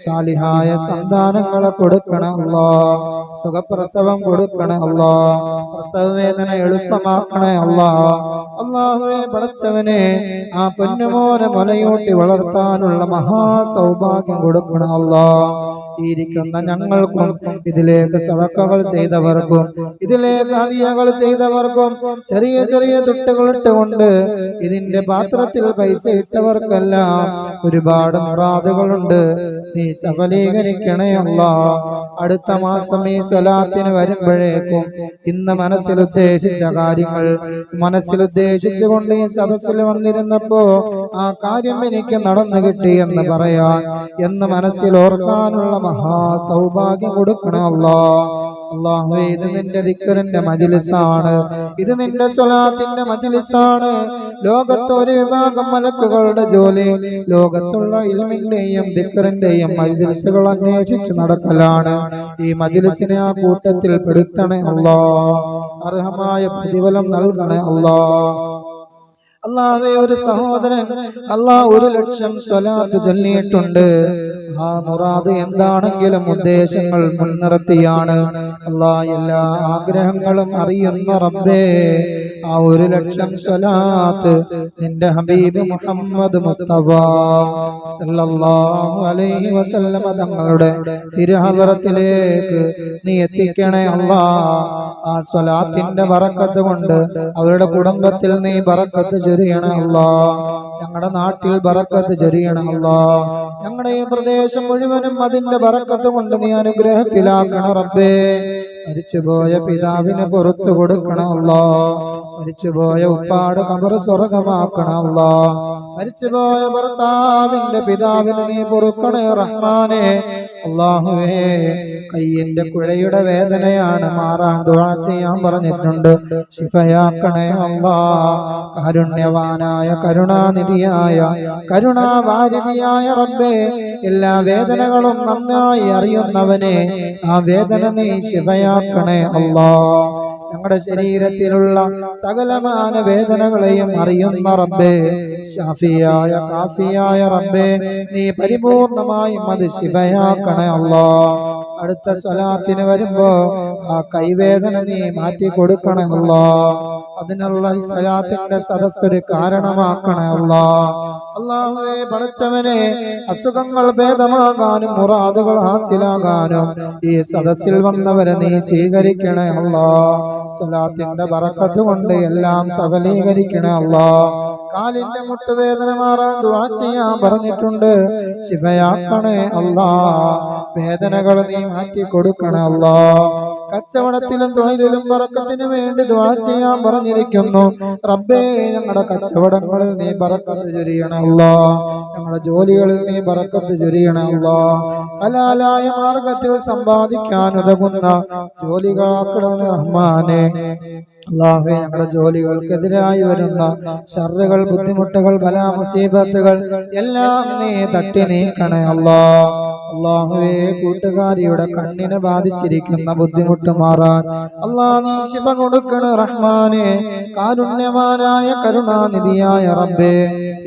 സാലിഹായ സന്താനങ്ങളെ കൊടുക്കണം അല്ലാഹ്. സുഖപ്രസവം കൊടുക്കണം അല്ലാഹ്. പ്രസവ വേദന എളുപ്പമാക്കണേ അല്ലാഹ്. അല്ലാഹുവേ, പടച്ചവനെ, ആ പൊന്നുമോനെ മുലയൂട്ടി വളർത്താനുള്ള മഹാസൗഭാഗ്യം കൊടുക്കണം അല്ലാഹ്. ഇരിക്കുന്ന ഞങ്ങൾക്കും ഇതിലേക്ക് സദഖകൾ ചെയ്തവർക്കും ഇതിലേക്ക് ഹദിയകൾ ചെയ്തവർക്കും ചെറിയ ചെറിയ തുട്ടുകളിട്ടുകൊണ്ട് ഇതിന്റെ പാത്രത്തിൽ പൈസ ഇട്ടവർക്കെല്ലാം ഒരുപാട് മുറാദുകളുണ്ട്. നീ സഫലീകരിക്കണേ അല്ലാഹ്. അടുത്ത മാസം ഈ സ്വലാത്തിന് വരുമ്പോഴേക്കും ഇന്ന് മനസ്സിലുദ്ദേശിച്ച കാര്യങ്ങൾ മനസ്സിലുദ്ദേശിച്ചുകൊണ്ട് ഈ സദസ്സിൽ വന്നിരുന്നപ്പോ ആ കാര്യം എനിക്ക് നടന്നു കിട്ടി എന്ന് പറയാൻ, എന്ന് മനസ്സിൽ ഓർക്കാനുള്ള മഹാസൗഭാഗ്യം കൊടുക്കണം അല്ലാഹ്. അല്ലാഹുവേ, ഇത് നിന്റെ ദിക്റിന്റെ മജ്ലിസാണ്. ഇത് നിന്റെ സ്വലാത്തിന്റെ മജ്ലിസാണ്. ലോകത്ത് ഒരു വിഭാഗം മലക്കുകളുടെ ജോലി ലോകത്തുള്ള ഇൽമിന്റെയും ദിക്റിന്റെയും മജ്ലിസുകൾ അന്വേഷിച്ച് നടക്കലാണ്. ഈ മജ്ലിസിനെ ആ കൂട്ടത്തിൽ പെടുത്തണേ അല്ലാഹ്. അർഹമായ പ്രതിഫലം നൽകണേ അല്ലാഹ്. അല്ലാഹുവേ, ഒരു സഹോദരൻ 1,00,000 സ്വലാത്ത് ചൊല്ലിയിട്ടുണ്ട്. ആ മുറാദ് എന്താണെങ്കിലും ഉദ്ദേശങ്ങൾ മുൻനിർത്തിയാണ്. അല്ലാഹ്, എല്ലാ ആഗ്രഹങ്ങളും അറിയുന്ന റബ്ബേ, ആ 1,00,000 സ്വലാത്ത് നിന്റെ ഹബീബ് മുഹമ്മദ് മുസ്തഫ സല്ലല്ലാഹു അലൈഹി വസല്ലമ തങ്ങളുടെ തിരുഹദറത്തിലേക്ക് നീ എത്തിക്കണേ അല്ലാഹ്. ആ സ്വലാത്തിന്റെ ബറക്കത്ത് കൊണ്ട് അവരുടെ കുടുംബത്തിൽ നീ ബറക്കത്ത് ചൊരിയണേ അല്ലാഹ്. ഞങ്ങളുടെ നാട്ടിൽ ബറക്കത്ത് ചൊരിയണം അല്ലാഹ്. ഞങ്ങളുടെ ഈ പ്രദേശം മുഴുവനും അതിന്റെ ബറക്കത്ത് കൊണ്ട് നീ അനുഗ്രഹത്തിലാക്കണം റബ്ബേ. മരിച്ചുപോയ പിതാവിന് പുറത്തു കൊടുക്കണം അല്ലാഹ്. മരിച്ചുപോയ ഉപ്പാട് ഖബർ സ്വർഗ്ഗമാക്കണം അല്ലാഹ്. മരിച്ചുപോയ ഭർത്താവിന്റെ പിതാവിന് നീ പൊറുക്കണേ റഹ്മാനെ. അല്ലാഹുവേ, കയ്യിന്റെ കുഴയുടെ വേദനയാണ്, മാറാൻ ദുആ ചെയ്യാൻ പറഞ്ഞിട്ടുണ്ട്. ശിഫയാക്കണേ അല്ലാഹ്. കാരുണ്യവാനായ കരുണാനിധിയായ കരുണാവാരിധിയായ റബ്ബേ, എല്ലാ വേദനകളും നന്നായി അറിയുന്നവനെ, ആ വേദന നീ ശിഫയാക്കണേ അല്ലാഹ്. ഞങ്ങളുടെ ശരീരത്തിലുള്ള സകലമാന വേദനകളെയും അറിയുന്ന റബ്ബേ, ഷാഫിയായ കാഫിയായ റബ്ബേ, നീ പരിപൂർണമായും അത് ശിഫയാക്കണേ അല്ലാഹ്. അടുത്ത സ്വലാത്തിന് വരുമ്പോ ആ കൈവേദന നീ മാറ്റി കൊടുക്കണേ അല്ലാഹ്. അതിനുള്ള ഈ സ്വലാത്തിന്റെ സദസ്സൊരു കാരണമാക്കണേ അല്ലാഹ്. അല്ലാഹുവേ, പടച്ചവനെ, അസുഖങ്ങൾ ഭേദമാകാനും മുറാദുകൾ ഹാസിലാകാനും ഈ സദസ്സിൽ വന്നവരെ നീ സ്വീകരിക്കണേ അല്ലാഹ്. സ്വലാത്തിന്റെ ബറക്കത്ത് കൊണ്ട് എല്ലാം സഫലീകരിക്കണേ അല്ലാഹ്. കാലിന്റെ മുട്ടുവേദന മാറാൻ ദുആ ചെയ്യാൻ പറഞ്ഞിട്ടുണ്ട്. ശിഫയാക്കണേ അല്ലാഹ്. വേദനകൾ നീ മാറ്റി കൊടുക്കണേ അല്ലാഹ്. കച്ചവടത്തിലും തൊഴിലിലും ബറക്കത്തിന് വേണ്ടി ദുആ ചെയ്യാൻ പറഞ്ഞിരിക്കുന്നു റബ്ബേ. ഞങ്ങളുടെ കച്ചവടങ്ങളിൽ നീ ബറക്കത്ത് ചൊരിയണേ അല്ലാഹ്. ഞങ്ങളുടെ ജോലികളിൽ നീ ബറക്കത്ത് ചൊരിയണേ അല്ലാഹ്. ഹലാലായ മാർഗത്തിൽ സമ്പാദിക്കാൻ ഉതകുന്ന ജോലികളാക്കണേ റഹ്മാനെ. അല്ലാഹുവേ, ഞങ്ങളുടെ ജോലികൾക്കെതിരായി വരുന്ന ശർറുകൾ, ബുദ്ധിമുട്ടുകൾ, ബലാ മുസീബത്തുകൾ എല്ലാം നീ തട്ടി നീക്കണേ അല്ലാഹ്. അല്ലാഹുവേ, കൂട്ടുകാരിയുടെ കണ്ണിനെ ബാധിച്ചിരിക്കുന്ന ബുദ്ധിമുട്ട് മാറാൻ അല്ലാഹ് നീ ശിഫ കൊടുക്കണേ റഹ്മാനെ. കാരുണ്യവാനായ കരുണാനിധിയായ റബ്ബേ,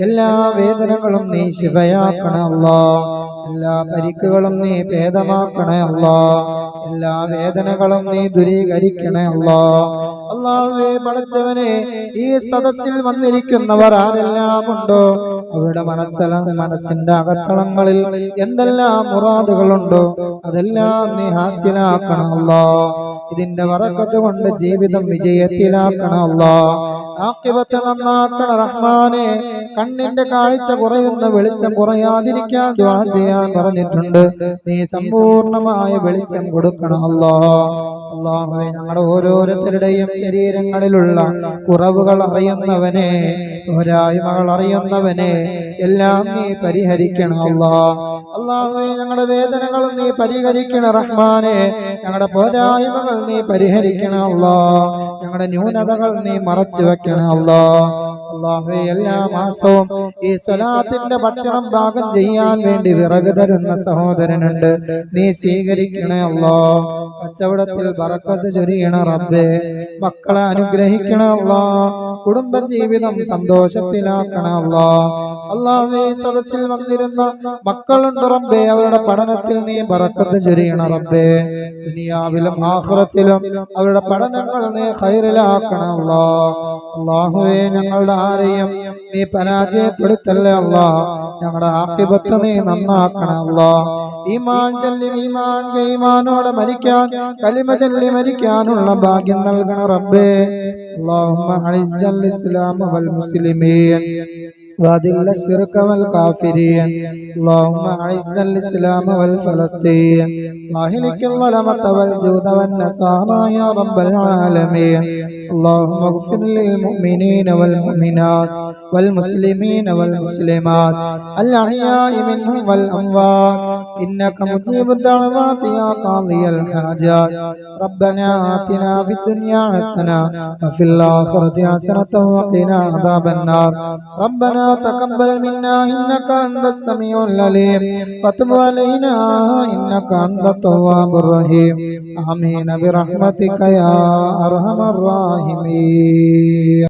എല്ലാ വേദനകളും നീ ശിഫയാക്കണേ അല്ലാഹ്. എല്ലാ പരിക്കുകളും നീ ഭേദമാക്കണേ അല്ലാഹ്. എല്ലാ വേദനകളും നീ ദൂരീകരിക്കണേ അല്ലാഹ്. അല്ലാഹുവേ, പടച്ചവനെ, ഈ സദസ്സിൽ വന്നിരിക്കുന്നവർ ആരെല്ലാം ഉണ്ടോ അവരുടെ മനസ്സിന്റെ അകത്തളങ്ങളിൽ എന്തെല്ലാം മുറാദുകളുണ്ടോ അതെല്ലാം നീ ഹാസിലാക്കണം അല്ലാഹ്. ഇതിന്റെ ബറക്കത്ത് കൊണ്ട് ജീവിതം വിജയത്തിലാക്കണം അല്ലാഹ്. ആഖിബത്ത് നന്നാക്കണം റഹ്മാനെ. കണ്ണിന്റെ കാഴ്ച കുറയുന്ന, വെളിച്ചം കുറയാതിരിക്കാൻ ദുആ ചെയ്യാൻ പറഞ്ഞിട്ടുണ്ട്. നീ സമ്പൂർണമായ വെളിച്ചം കൊടുക്കണം അല്ലാഹ്. അല്ലാഹുവേ, ഞങ്ങളുടെ ഓരോരുത്തരുടെയും ശരീരങ്ങളിലുള്ള കുറവുകൾ അറിയുന്നവനെ, പോരായ്മകൾ അറിയുന്നവനെ, എല്ലാം നീ പരിഹരിക്കണം അല്ലാഹ്. അല്ലാഹുവേ, ഞങ്ങളുടെ വേദനകൾ നീ പരിഹരിക്കണം റഹ്മാനെ. ഞങ്ങളുടെ പോരായ്മകൾ നീ പരിഹരിക്കണം അല്ലാഹ്. ഞങ്ങളുടെ ന്യൂനതകൾ നീ മറച്ചു വെക്കണം അല്ലാഹ്. അല്ലാഹുവേ, എല്ലാ മാസവും ഈ സ്വലാത്തിന്റെ ഭക്ഷണം പാകം ചെയ്യാൻ വേണ്ടി വിറക് തരുന്ന സഹോദരനുണ്ട്, നീ സ്വീകരിക്കണേ അല്ലാഹ്. കച്ചവടത്തിൽ ബറക്കത്ത് ചൊരിയണ റബ്ബേ. മക്കളെ അനുഗ്രഹിക്കണേ അല്ലാഹ്. കുടുംബ ജീവിതം സന്തോഷത്തിലാക്കണേ അല്ലാഹ്. അല്ലാഹുവേ, സദസ്സിൽ വന്നിരുന്ന മക്കളുണ്ട് റബ്ബേ, അവരുടെ പഠനത്തിൽ നീ ബറക്കത്ത് ചൊരിയണ റബ്ബേ. ദുനിയാവിലും ആഖിറത്തിലും അവരുടെ പഠനങ്ങൾ നീ ഖൈറിലാക്കണേ അല്ലാഹ്. അല്ലാഹുവേ, ഞങ്ങളുടെ ആരെയും നീ പരാജയപ്പെടുത്തല്ലേ അല്ലാഹ്. ഞങ്ങളുടെ ആഖിബത്ത് നീ നന്നാക്കണേ അല്ലാഹ്. ഈമാൻ ചൊല്ലി ഈമാനോടെ മരിക്കാൻ, കലിമ ചൊല്ലി മരിക്കാനുള്ള ഭാഗ്യം നൽകണ റബ്ബേ. അല്ലാഹുമ്മ അഇസ്സൽ ഇസ്ലാമ വൽ മുസ്ലിമീൻ وأذل الشرك والكافرين. اللهم أعز الإسلام والفلسطين وأهلك الظلمة والجود والنصارى يا رب العالمين. اللهم اغفر للمؤمنين والمؤمنات والمسلمين والمسلمات الأحياء منهم والأموات إنك مجيب الدعوات يا قاضي الحاجات. ربنا آتنا في الدنيا حسنة وفي الآخرة حسنة وقنا عذاب النار. ربنا تقبل منا إنك أنت السميع العليم وتب علينا إنك أنت التواب الرحيم. آمين برحمتك يا أرحم الراحمين.